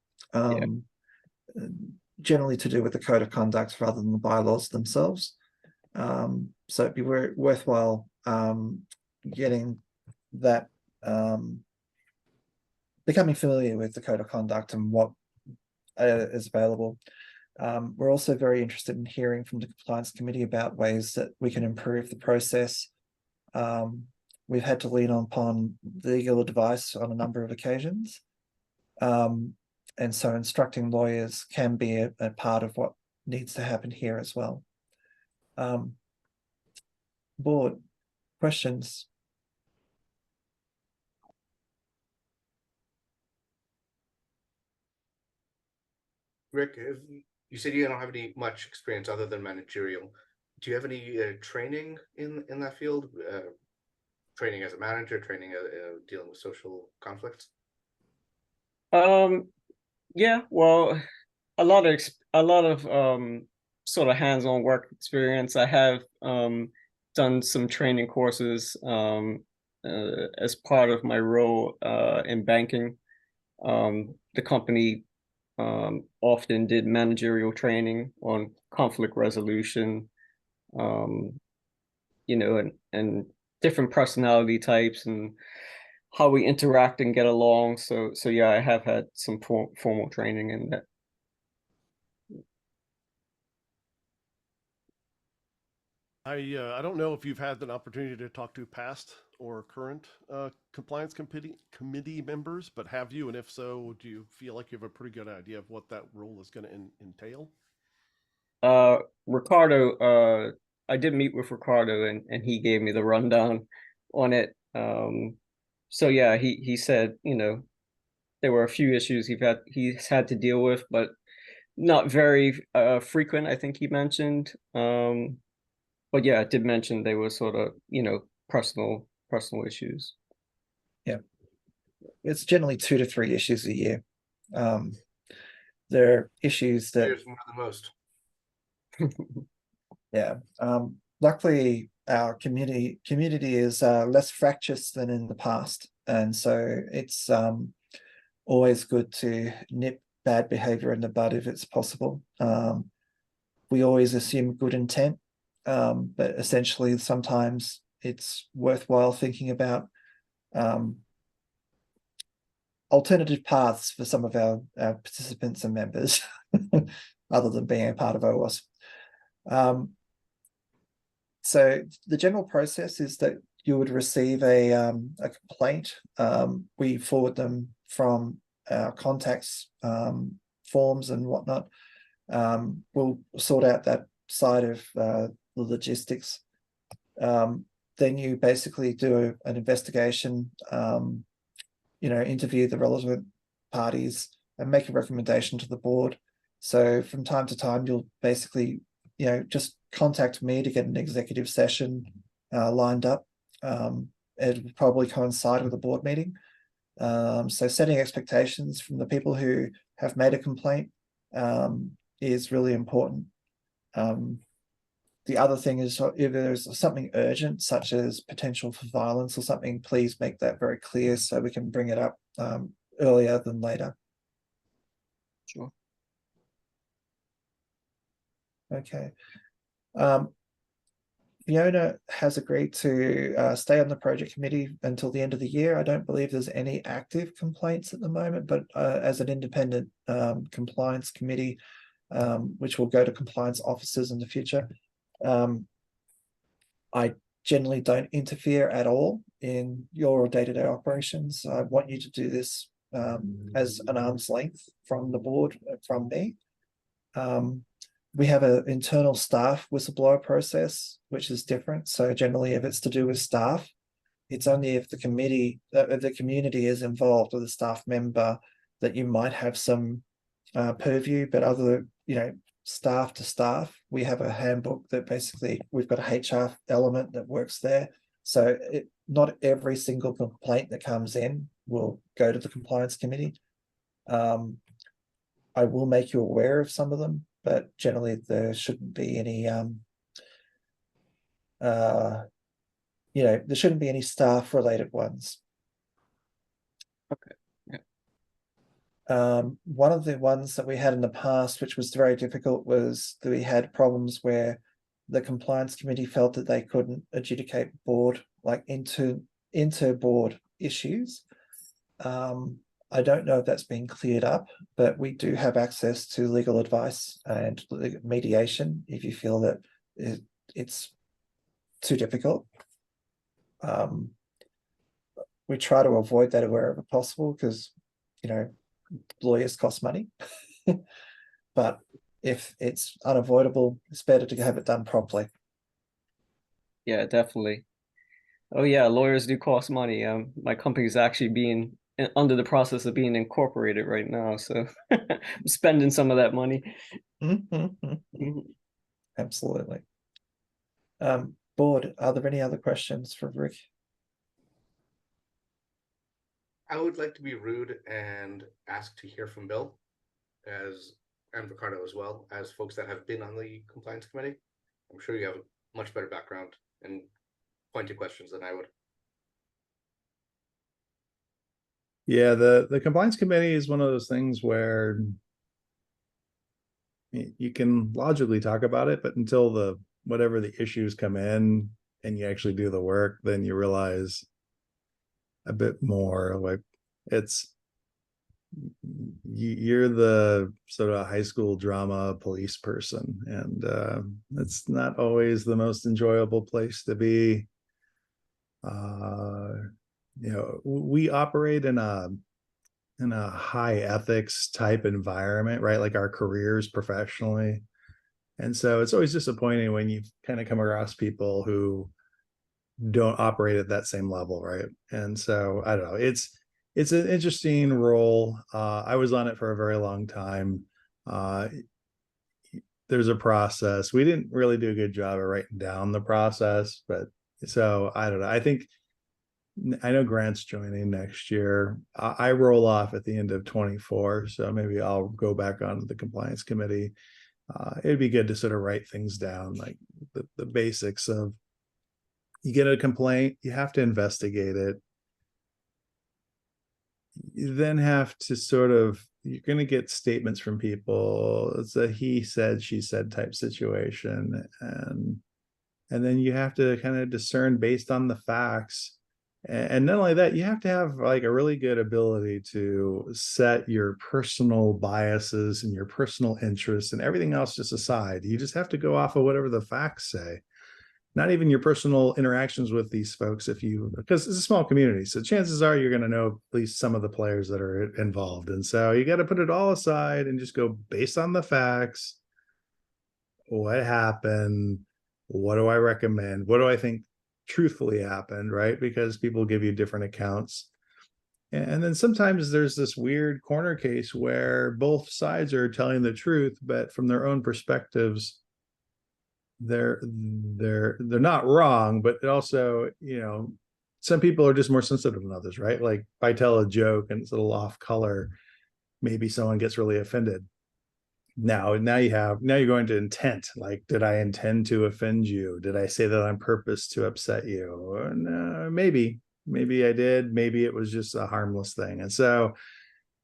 Generally to do with the code of conduct rather than the bylaws themselves. So it'd be worthwhile getting that, becoming familiar with the code of conduct and what is available. We're also very interested in hearing from the compliance committee about ways that we can improve the process. We've had to lean upon legal advice on a number of occasions. And so instructing lawyers can be a part of what needs to happen here as well. Board, questions? Rick, you said you don't have any much experience other than managerial. Do you have any training in that field? Training as a manager, training dealing with social conflicts? Yeah, well, a lot of sort of hands-on work experience. I have done some training courses as part of my role in banking. The company often did managerial training on conflict resolution, you know, and different personality types and how we interact and get along. So yeah, I have had some formal training in that. I don't know if you've had an opportunity to talk to past or current compliance committee members, but have you? And if so, do you feel like you have a pretty good idea of what that role is going to entail? Ricardo, I did meet with Ricardo and he gave me the rundown on it. So yeah, he said, you know, there were a few issues he's had to deal with, but not very frequent, I think he mentioned. But yeah, I did mention they were sort of, you know, personal issues. Yeah, it's generally 2 to 3 issues a year. There are issues that There's more than most. Yeah. Luckily, our community is less fractious than in the past, and so it's always good to nip bad behavior in the bud if it's possible. We always assume good intent, but essentially sometimes it's worthwhile thinking about alternative paths for some of our participants and members, other than being a part of OWASP. So the general process is that you would receive a complaint. We forward them from our contacts forms and whatnot. We'll sort out that side of the logistics. Then you basically do an investigation, interview the relevant parties and make a recommendation to the board. So from time to time, you'll basically, just contact me to get an executive session lined up. It will probably coincide with a board meeting. So setting expectations from the people who have made a complaint is really important. The other thing is, if there's something urgent, such as potential for violence or something, please make that very clear so we can bring it up earlier than later. Sure. Okay. Fiona has agreed to stay on the project committee until the end of the year. I don't believe there's any active complaints at the moment, but as an independent compliance committee, which will go to compliance officers in the future, I generally don't interfere at all in your day-to-day operations. I want you to do this as an arm's length from the board, from me. We have an internal staff whistleblower process, which is different. So generally, if it's to do with staff, it's only if the community is involved with a staff member that you might have some purview. But other, staff to staff, we have a handbook that basically we've got a HR element that works there. So not every single complaint that comes in will go to the compliance committee. I will make you aware of some of them, but generally there shouldn't be any there shouldn't be any staff related ones. Okay. One of the ones that we had in the past, which was very difficult, was that we had problems where the compliance committee felt that they couldn't adjudicate board, like inter-board issues. I don't know if that's been cleared up, but we do have access to legal advice and mediation if you feel that it's too difficult. We try to avoid that wherever possible because, lawyers cost money. But if it's unavoidable, it's better to have it done properly. Yeah, definitely. Oh yeah, lawyers do cost money. My company is actually being under the process of being incorporated right now, so I'm spending some of that money. Absolutely. Board, are there any other questions for Rick? I would like to be rude and ask to hear from Bill and Ricardo as well, as folks that have been on the compliance committee. I'm sure you have a much better background and pointed questions than I would. Yeah, the compliance committee is one of those things where you can logically talk about it, but until whatever the issues come in and you actually do the work, then you realize a bit more. Like you're the sort of high school drama police person, and it's not always the most enjoyable place to be. We operate in a high ethics type environment, right? Like our careers professionally. And so it's always disappointing when you kind of come across people who don't operate at that same level, right? And so I don't know, it's an interesting role. I was on it for a very long time. There's a process. We didn't really do a good job of writing down the process, but so I don't know. I know Grant's joining next year. I roll off at the end of 24, so maybe I'll go back onto the compliance committee. It'd be good to sort of write things down, like the basics of, you get a complaint, you have to investigate it. You then have to you're going to get statements from people. It's a he said, she said type situation. And then you have to kind of discern based on the facts. And not only that, you have to have like a really good ability to set your personal biases and your personal interests and everything else just aside. You just have to go off of whatever the facts say. not even your personal interactions with these folks, because it's a small community, so chances are you're going to know at least some of the players that are involved, and so you got to put it all aside and just go based on the facts. What happened? What do I recommend? What do I think truthfully happened, right? Because people give you different accounts. And then sometimes there's this weird corner case where both sides are telling the truth, but from their own perspectives, they're not wrong, but also, some people are just more sensitive than others, right? Like if I tell a joke and it's a little off color, maybe someone gets really offended. Now you're going to intent. Like, did I intend to offend you? Did I say that on purpose to upset you? No, maybe I did. Maybe it was just a harmless thing. And so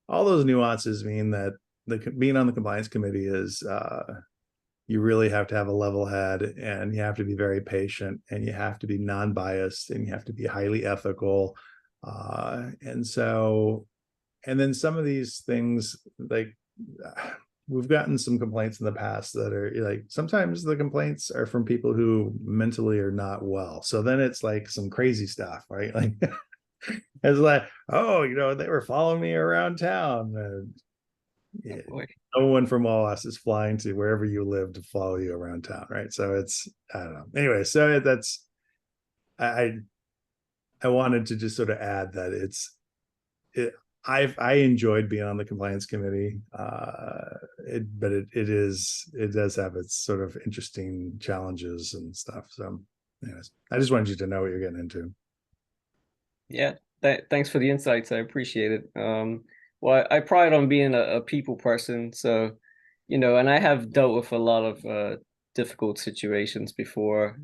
all those nuances mean that being on the compliance committee is, you really have to have a level head, and you have to be very patient, and you have to be non-biased, and you have to be highly ethical. And then some of these things, like, we've gotten some complaints in the past that are like, sometimes the complaints are from people who mentally are not well. So then it's like some crazy stuff, right? Like it's like, oh, they were following me around town. No one from OWASP is flying to wherever you live to follow you around town, right? So I don't know. Anyway, so I wanted to just sort of add that I enjoyed being on the compliance committee, but it does have its sort of interesting challenges and stuff. So, anyways, I just wanted you to know what you're getting into. Yeah, thanks for the insights. I appreciate it. Well, I pride on being a people person, so and I have dealt with a lot of difficult situations before,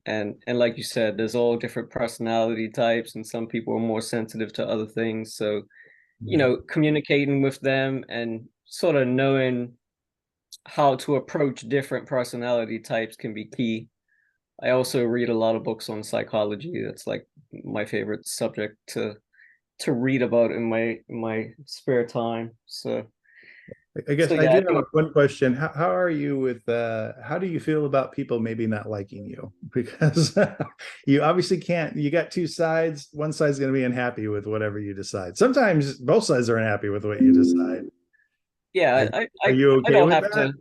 and like you said, there's all different personality types, and some people are more sensitive to other things. So communicating with them and sort of knowing how to approach different personality types can be key. I also read a lot of books on psychology. That's like my favorite subject to read about in my spare time. So I guess I do have one question. How are you with how do you feel about people maybe not liking you? Because you obviously can't, you got two sides. One side's going to be unhappy with whatever you decide. Sometimes both sides are unhappy with what you decide. Yeah, are you okay I don't with have that?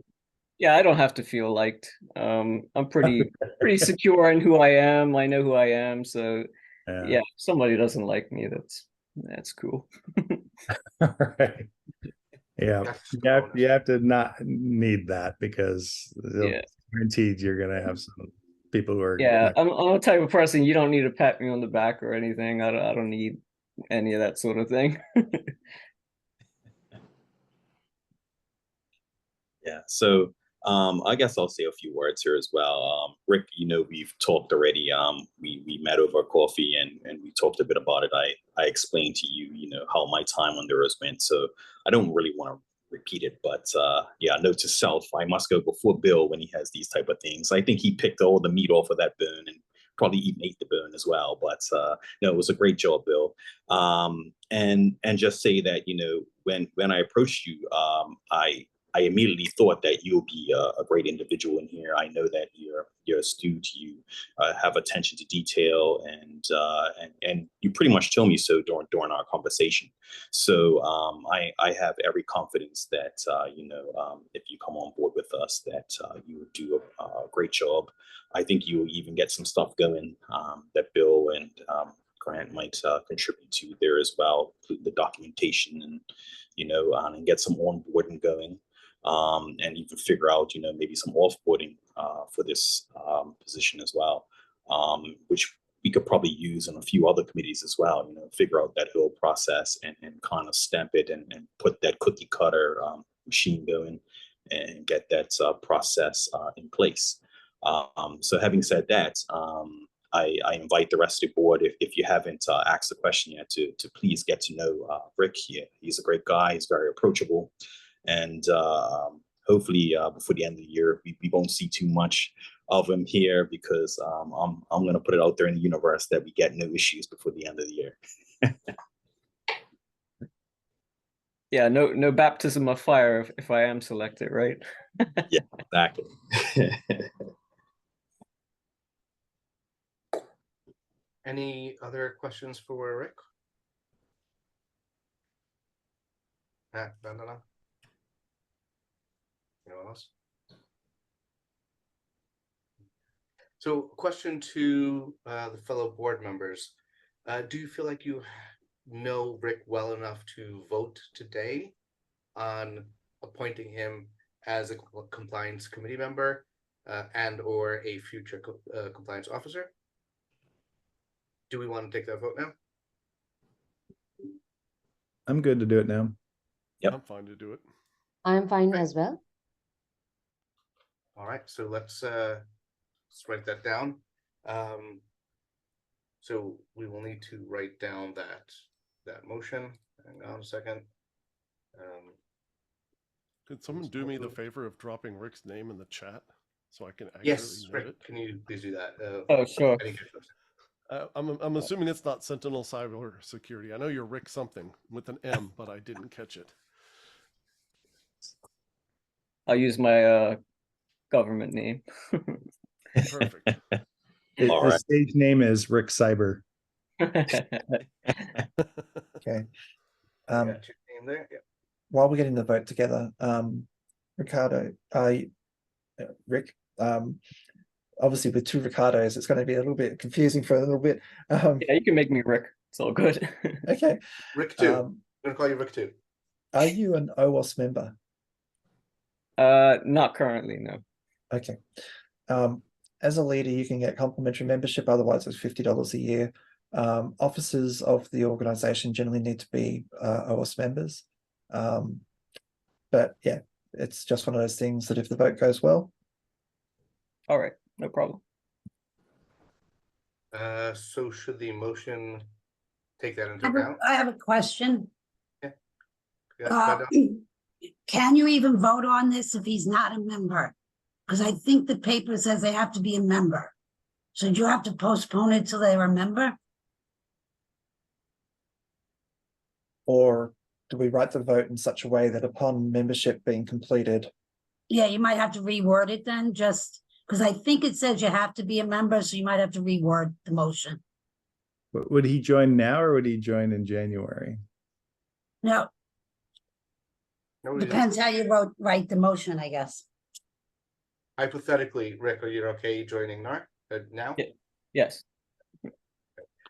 I don't have to feel liked. I'm pretty secure in who I am. I know who I am. So yeah, if somebody doesn't like me, that's cool. All right. Yeah, you have to not need that, because guaranteed you're gonna have some people who are I'm the type of person you don't need to pat me on the back or anything. I don't need any of that sort of thing. Yeah, so I guess I'll say a few words here as well. Rick, we've talked already. We met over coffee and we talked a bit about it. I explained to you, how my time on the Rose went. So I don't really want to repeat it, but note to self: I must go before Bill when he has these type of things. I think he picked all the meat off of that bone and probably even ate the bone as well. But no, it was a great job, Bill. And just say that when I approached you, I immediately thought that you'll be a great individual in here. I know that you're astute. You have attention to detail, and you pretty much told me so during our conversation. So I have every confidence that if you come on board with us, that you will do a great job. I think you will even get some stuff going that Bill and Grant might contribute to there as well, the documentation and and get some onboarding going. And even figure out, maybe some offboarding for this position as well, which we could probably use in a few other committees as well. Figure out that whole process and kind of stamp it and put that cookie cutter machine going and get that process in place. So having said that, I invite the rest of the board, if you haven't asked the question yet, to please get to know Rick here. He's a great guy. He's very approachable. And hopefully before the end of the year, we won't see too much of him here, because I'm going to put it out there in the universe that we get no issues before the end of the year. Yeah, no baptism of fire if I am selected, right? Yeah, exactly. Any other questions for Rick? Matt, Vandana? Anyone else? So, question to the fellow board members. Do you feel like you know Rick well enough to vote today on appointing him as a compliance committee member and or a future compliance officer? Do we want to take that vote now? I'm good to do it now. Yep. I'm fine to do it. I'm fine Right. as well. All right, so let's write that down. So we will need to write down that motion. Hang on a second. Could someone do me the favor of dropping Rick's name in the chat so I can accurately Yes, note Rick, it? can you please do that? Oh, sure. I'm assuming it's not Sentinel Cyber Security. I know you're Rick something with an M, but I didn't catch it. I'll use my government name. Perfect. All His right. stage name is Rick Cyber. Okay. I got your name there. Yeah. While we're getting the vote together, Ricardo, Rick, obviously with two Ricardos, it's going to be a little bit confusing for a little bit. Yeah, you can make me Rick. It's all good. Okay. Rick 2. I'm going to call you Rick 2. Are you an OWASP member? Not currently, no. Okay. As a leader, you can get complimentary membership, otherwise it's $50 a year. Officers of the organization generally need to be OWASP members. But yeah, it's just one of those things that if the vote goes well. All right, no problem. So should the motion take that into account? I have a question. Yeah, Can you even vote on this if he's not a member? Because I think the paper says they have to be a member. So do you have to postpone it till they're a member? Or do we write the vote in such a way that upon membership being completed? Yeah, you might have to reword it then, just because I think it says you have to be a member, so you might have to reword the motion. Would he join now or would he join in January? No, No, depends how you write the motion, I guess. hypothetically, Rick, are you okay joining now? Yeah. Yes.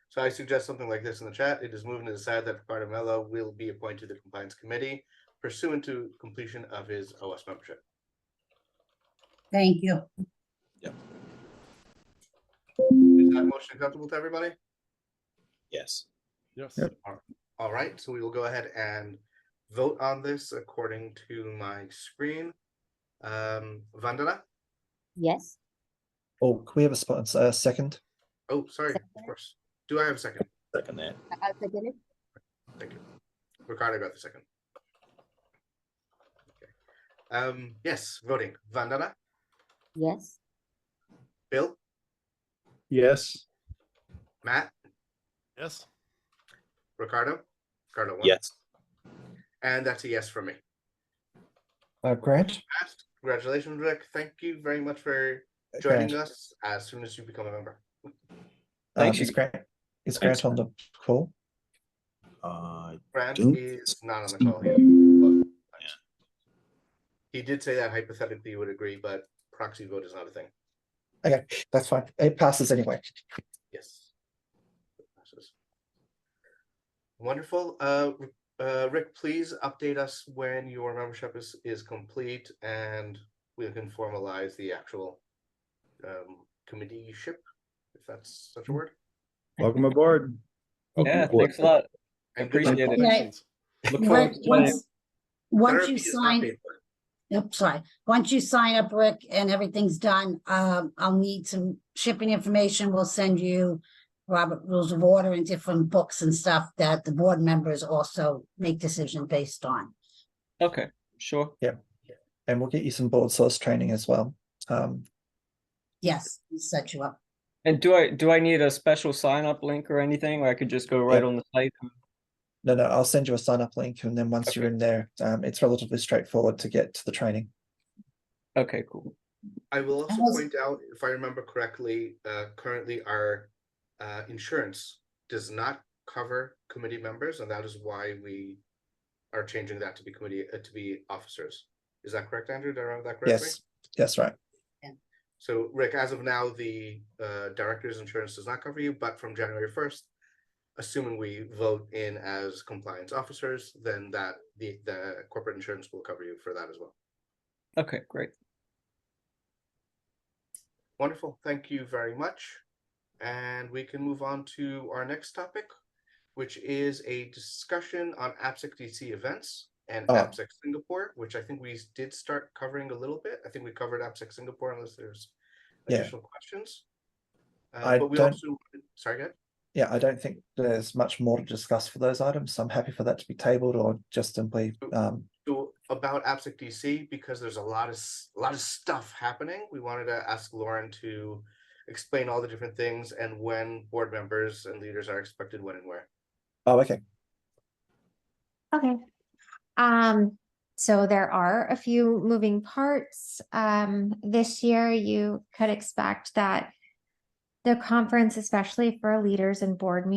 So I suggest something like this in the chat. It is moving to decide that Ricardo Mello will be appointed to the compliance committee pursuant to completion of his OS membership. Thank you. Yep. Is that motion acceptable to everybody? Yes. Yes. Yep. All right, so we will go ahead and vote on this according to my screen. Vandana? Yes. Or can we have a second? Oh, sorry, of course. Do I have a second? Second that. I'll second it. Thank you. Ricardo got the second. Okay. Yes, voting. Vandana? Yes. Bill? Yes. Matt? Yes. Ricardo? Ricardo 1. Yes. And that's a yes for me. Grant? Congratulations, Rick. Thank you very much for joining us as soon as you become a member. Thanks, Is Grant on the call? Grant is not on the call. He did say that hypothetically you would agree, but proxy vote is not a thing. Okay, that's fine. It passes anyway. Yes. It passes. Wonderful. Rick, please update us when your membership is complete and we can formalize the actual committee-ship, if that's such a word. Welcome aboard. Yeah, thanks a lot. I And good luck. appreciate it. Yeah. Look forward to playing. Once Therapy you is not sign, paid for. yep, sorry. Once you sign up, Rick, and everything's done, I'll need some shipping information. We'll send you Robert Rules of Order and different books and stuff that the board members also make decisions based on. Okay, sure. Yeah. And we'll get you some board source training as well. Yes, we'll set you up. And do I need a special sign up link or anything, or I could just go right on the site? No, I'll send you a sign up link, and then once you're in there, it's relatively straightforward to get to the training. Okay, cool. I will also point out, if I remember correctly, currently our insurance does not cover committee members, and that is why we are changing that to be officers. Is that correct, Andrew? Did I remember that correctly? Yes, right. So, Rick, as of now, the director's insurance does not cover you, but from January 1st, assuming we vote in as compliance officers, then that the corporate insurance will cover you for that as well. Okay, great. Wonderful. Thank you very much. And we can move on to our next topic, which is a discussion on AppSec DC events and AppSec Singapore, which I think we did start covering a little bit. I think we covered AppSec Singapore, unless there's additional questions. But we also, sorry, go ahead. Yeah, I don't think there's much more to discuss for those items. So I'm happy for that to be tabled, or just simply. So about AppSec DC, because there's a lot of stuff happening, we wanted to ask Lauren to explain all the different things and when board members and leaders are expected when and where. Oh, okay. Okay. So there are a few moving parts. This year you could expect that the conference, especially for leaders and board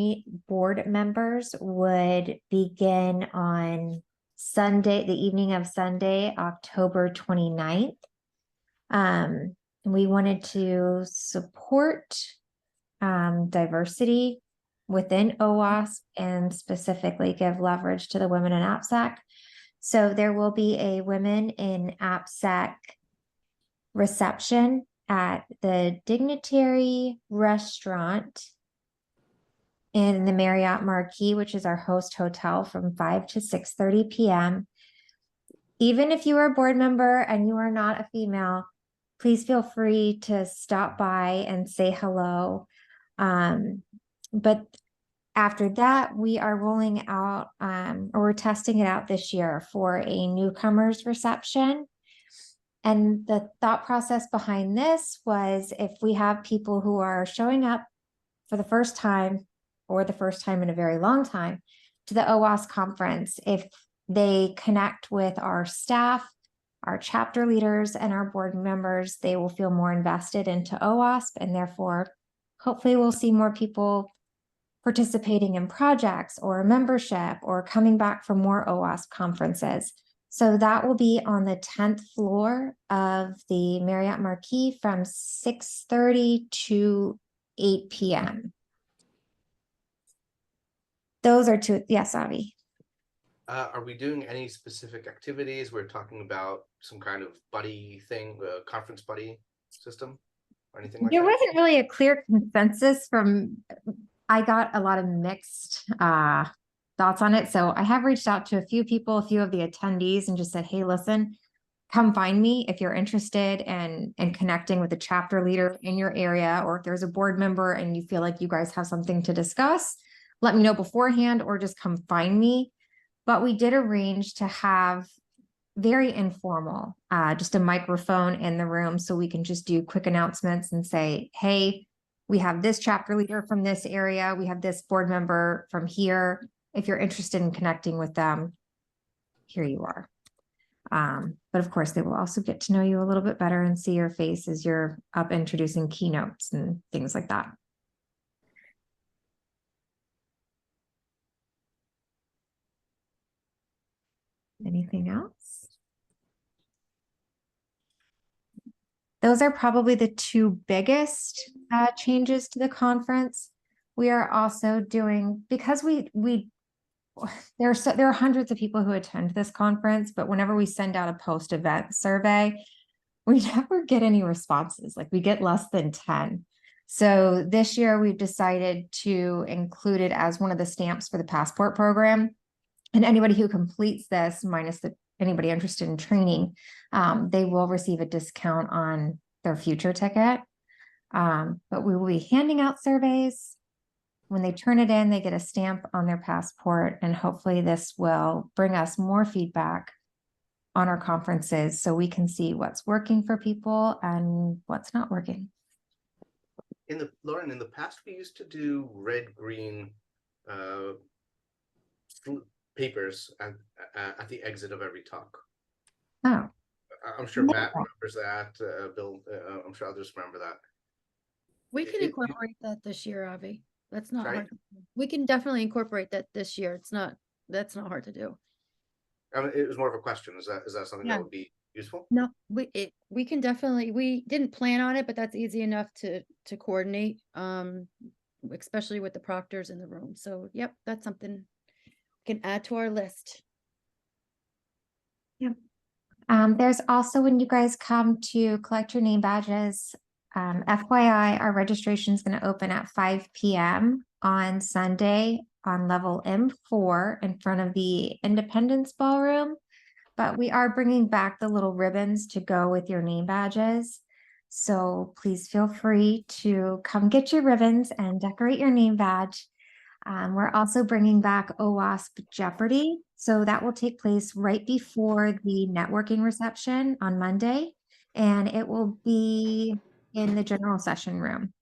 members, would begin on Sunday, the evening of Sunday, October 29th. We wanted to support diversity within OWASP and specifically give leverage to the women in AppSec. So there will be a Women in AppSec reception at the Dignitary Restaurant in the Marriott Marquis, which is our host hotel, from 5 to 6:30 p.m. Even if you are a board member and you are not a female, please feel free to stop by and say hello. But after that, we are rolling out, or we're testing it out this year for a newcomers reception. And the thought process behind this was, if we have people who are showing up for the first time or the first time in a very long time to the OWASP conference, if they connect with our staff, our chapter leaders, and our board members, they will feel more invested into OWASP, and therefore, hopefully we'll see more people participating in projects or membership or coming back for more OWASP conferences. So that will be on the 10th floor of the Marriott Marquis from 6:30 to 8 p.m. Those are two. Yes, Avi. Are we doing any specific activities? We're talking about some kind of buddy thing, conference buddy system or anything like that? There wasn't really a clear consensus I got a lot of mixed thoughts on it. So I have reached out to a few people, a few of the attendees, and just said, hey, listen, come find me if you're interested in connecting with a chapter leader in your area, or if there's a board member and you feel like you guys have something to discuss, let me know beforehand or just come find me. But we did arrange to have very informal, just a microphone in the room so we can just do quick announcements and say, hey, we have this chapter leader from this area. We have this board member from here. If you're interested in connecting with them, here you are. But of course, they will also get to know you a little bit better and see your face as you're up introducing keynotes and things like that. Anything else? Those are probably the two biggest changes to the conference. We are also doing, because there are hundreds of people who attend this conference, but whenever we send out a post-event survey, we never get any responses. Like, we get less than 10. So this year we've decided to include it as one of the stamps for the passport program. And anybody who completes this, minus anybody interested in training, they will receive a discount on their future ticket. But we will be handing out surveys. When they turn it in, they get a stamp on their passport, and hopefully this will bring us more feedback on our conferences so we can see what's working for people and what's not working. Lauren, in the past, we used to do red-green papers at the exit of every talk. Oh. I'm sure Matt remembers that. Bill, I'm sure others remember that. We can incorporate that this year, Avi. That's not Sorry? hard. We can definitely incorporate that this year. That's not hard to do. I mean, it was more of a question. Is that something Yeah. that would be useful? No, we can definitely, we didn't plan on it, but that's easy enough to coordinate, especially with the proctors in the room. So, yep, that's something we can add to our list. Yep. There's also when you guys come to collect your name badges, FYI, our registration is going to open at 5 p.m. on Sunday on level M4 in front of the Independence Ballroom. But we are bringing back the little ribbons to go with your name badges. So please feel free to come get your ribbons and decorate your name badge. We're also bringing back OWASP Jeopardy. So that will take place right before the networking reception on Monday, and it will be in the general session room.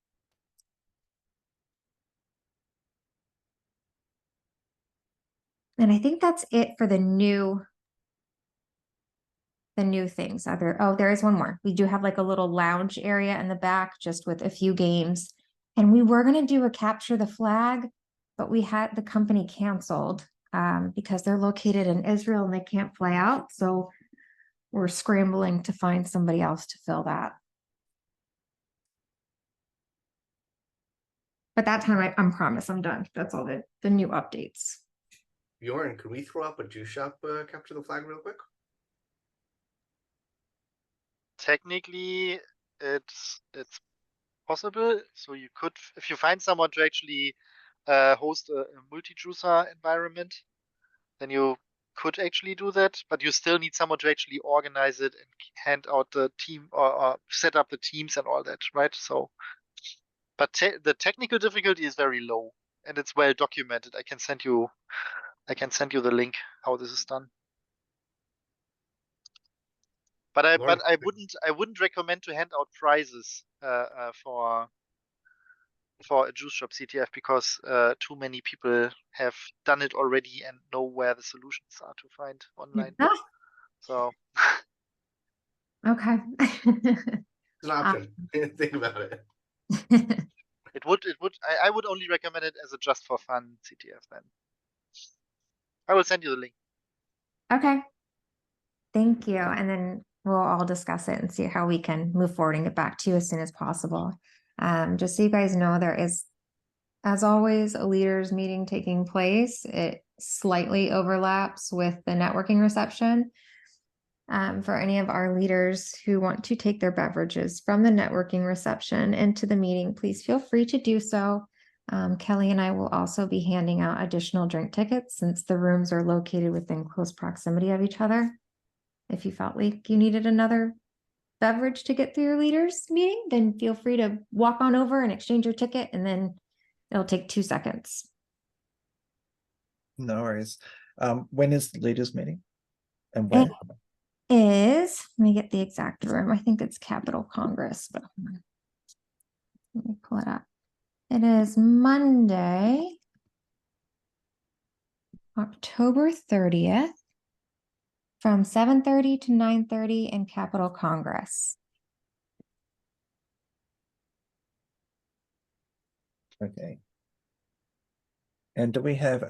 And I think that's it for the new things. There is one more. We do have like a little lounge area in the back just with a few games. And we were going to do a capture the flag, but we had the company canceled because they're located in Israel and they can't fly out. So we're scrambling to find somebody else to fill that. But that time I promise I'm done. That's all the new updates. Bjorn, can we throw up a juice shop capture the flag real quick? Technically, it's possible. So you could, if you find someone to actually host a multi-juicer environment, then you could actually do that. But you still need someone to actually organize it and hand out the team or set up the teams and all that, right? So, but the technical difficulty is very low and it's well documented. I can send you the link how this is done. But I wouldn't recommend to hand out prizes for a juice shop CTF because too many people have done it already and know where the solutions are to find online. So Okay. It's an option. Think about it. I would only recommend it as a just for fun CTF then. I will send you the link. Okay. Thank you. And then we'll all discuss it and see how we can move forward and get back to you as soon as possible. Just so you guys know, there is, as always, a leaders meeting taking place. It slightly overlaps with the networking reception. For any of our leaders who want to take their beverages from the networking reception into the meeting, please feel free to do so. Kelly and I will also be handing out additional drink tickets since the rooms are located within close proximity of each other. If you felt like you needed another beverage to get through your leaders meeting, then feel free to walk on over and exchange your ticket, and then it'll take 2 seconds. No worries. When is the leaders meeting and where? It is, let me get the exact room. I think it's Capitol Congress, but let me pull it up. It is Monday, October 30th from 7:30 to 9:30 in Capitol Congress. Okay. And do we have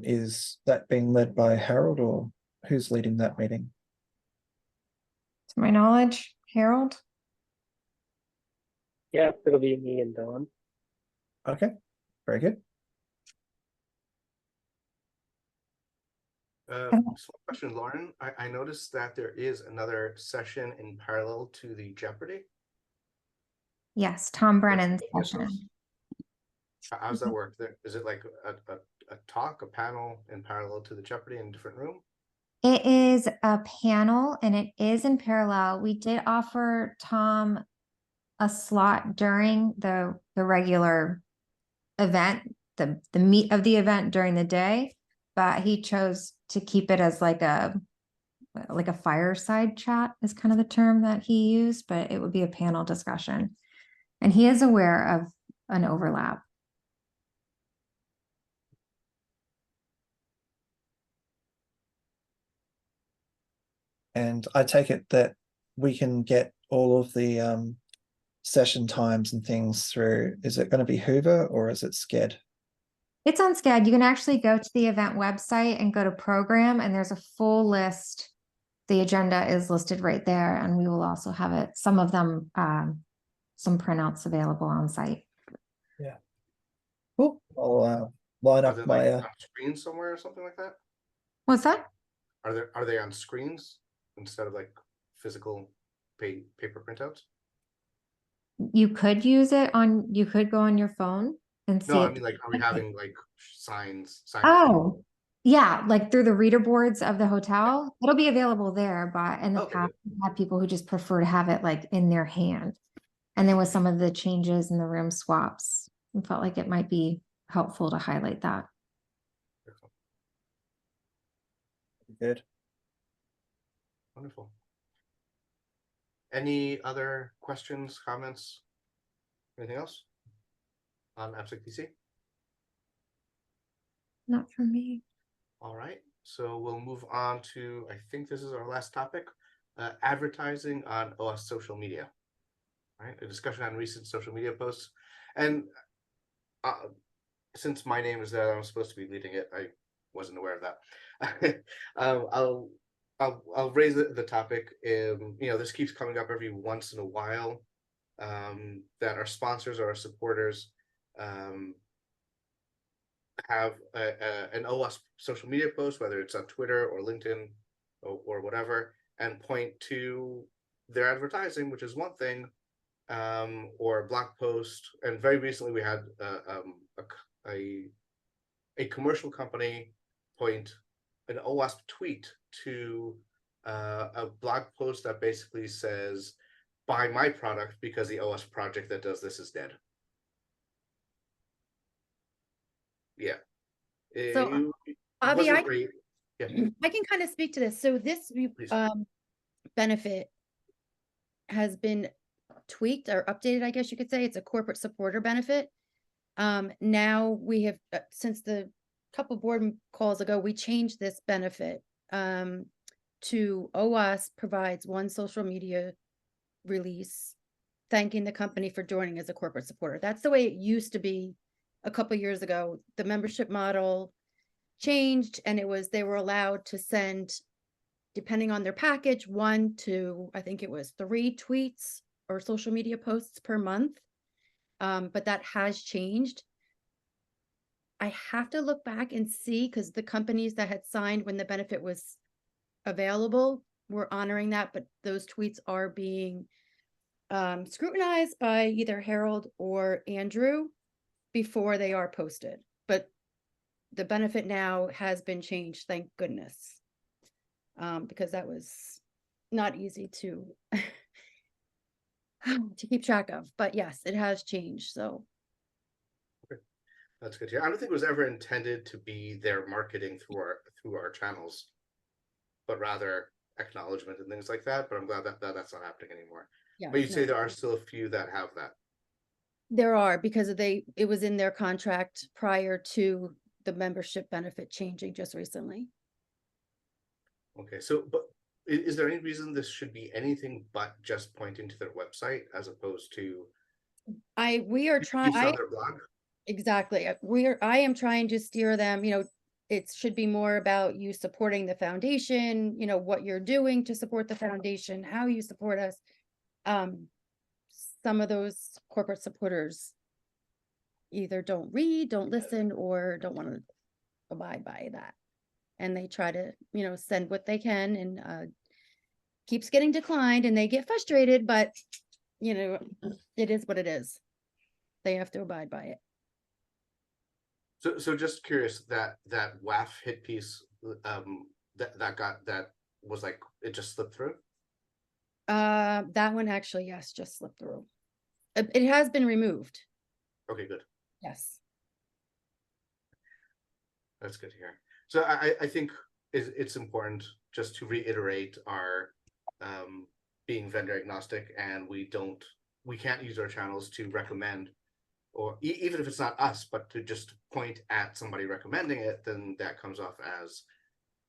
is that being led by Harold or who's leading that meeting? To my knowledge, Harold? Yeah, it'll be me and Dawn. Okay, very good. So question, Lauren. I noticed that there is another session in parallel to the Jeopardy. Yes, Tom Brennan's session. How does that work? Is it like a talk, a panel in parallel to the Jeopardy in a different room? It is a panel and it is in parallel. We did offer Tom a slot during the regular event, the meat of the event during the day, but he chose to keep it as like a fireside chat is kind of the term that he used, but it would be a panel discussion. And he is aware of an overlap. And I take it that we can get all of the session times and things through, is it going to be Hoover or is it Sked? It's on SCAD. You can actually go to the event website and go to program, and there's a full list. The agenda is listed right there, and we will also have it, some of them, some printouts available on site. Yeah. Cool. I'll line Are up they my like on screens somewhere or something like that? What's that? Are they on screens instead of like physical paper printouts? You could use it on, you could go on your phone and see No, I it. mean, like, are we having like signs? Oh, yeah, like through the reader boards of the hotel. It'll be available there, but in the Okay, past, we have people who just prefer to have it like in their hand. And then with some of the changes in the room swaps, we felt like it might be helpful to highlight that. good. Wonderful. Any other questions, comments, anything else on AppSec DC? Not for me. All right, so we'll move on to, I think this is our last topic, advertising on OWASP social media. All right, a discussion on recent social media posts. And since my name is there, I'm supposed to be leading it. I wasn't aware of that. I'll raise the topic. You know, this keeps coming up every once in a while, that our sponsors or our supporters have an OWASP social media post, whether it's on Twitter or LinkedIn or whatever, and point to their advertising, which is one thing, or a blog post. And very recently we had a commercial company point an OWASP tweet to a blog post that basically says, buy my product because the OWASP project that does this is dead. Yeah. So, It Avi, wasn't great. Yeah. I can kind of speak to this. So this benefit has been tweaked or updated, I guess you could say. It's a corporate supporter benefit. Now we have, since the couple board calls ago, we changed this benefit to OWASP provides one social media release thanking the company for joining as a corporate supporter. That's the way it used to be a couple years ago. The membership model changed, and it was, they were allowed to send, depending on their package, 1 to, I think it was 3 tweets or social media posts per month. But that has changed. I have to look back and see, because the companies that had signed when the benefit was available were honoring that, but those tweets are being scrutinized by either Harold or Andrew before they are posted. But the benefit now has been changed, thank goodness, because that was not easy to to keep track of. But yes, it has changed. So that's good to hear. I don't think it was ever intended to be their marketing through our channels, but rather acknowledgement and things like that. But I'm glad that that's not happening anymore. yeah, But you'd say there are still a few that have that. There are, because it was in their contract prior to the membership benefit changing just recently. Okay, so but is there any reason this should be anything but just pointing to their website as opposed to We are trying on their blog? Exactly. I am trying to steer them, it should be more about you supporting the foundation, what you're doing to support the foundation, how you support us. Some of those corporate supporters either don't read, don't listen, or don't want to abide by that. And they try to, send what they can, and keeps getting declined, and they get frustrated, but it is what it is. They have to abide by it. So just curious, that WAF hit piece, that was like, it just slipped through? That one actually, yes, just slipped through. It has been removed. Okay, good. Yes. That's good to hear. So I think it's important just to reiterate our being vendor agnostic, and we can't use our channels to recommend, or even if it's not us, but to just point at somebody recommending it, then that comes off as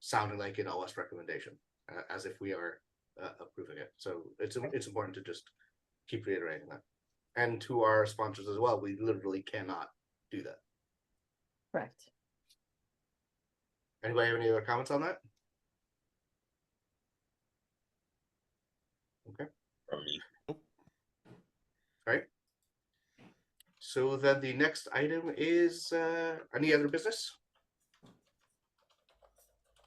sounding like an OWASP recommendation, as if we are approving it. So it's important to just keep reiterating that. and to our sponsors as well. We literally cannot do that. Correct. Anybody have any other comments on that? Okay. From me. All right. So then the next item is any other business? All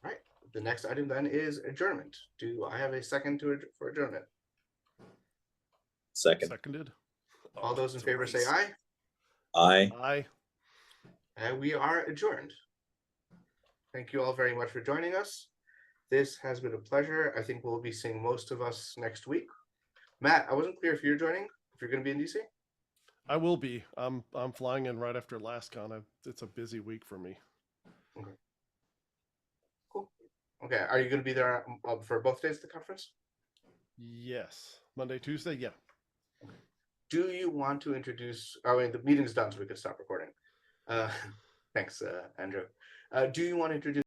right. The next item then is adjournment. Do I have a second for adjournment? Second. Seconded. All those in it's a favor say race. aye. Aye. Aye. And we are adjourned. Thank you all very much for joining us. This has been a pleasure. I think we'll be seeing most of us next week. Matt, I wasn't clear if you're joining, if you're going to be in DC. I will be. I'm flying in right after LastCon. It's a busy week for me. Okay. Cool. Okay. Are you going to be there for both days of the conference? Yes. Monday, Tuesday. Yeah. Okay. Do you want to introduce? I mean, the meeting's done, so we can stop recording. Thanks, Andrew. Do you want to introduce?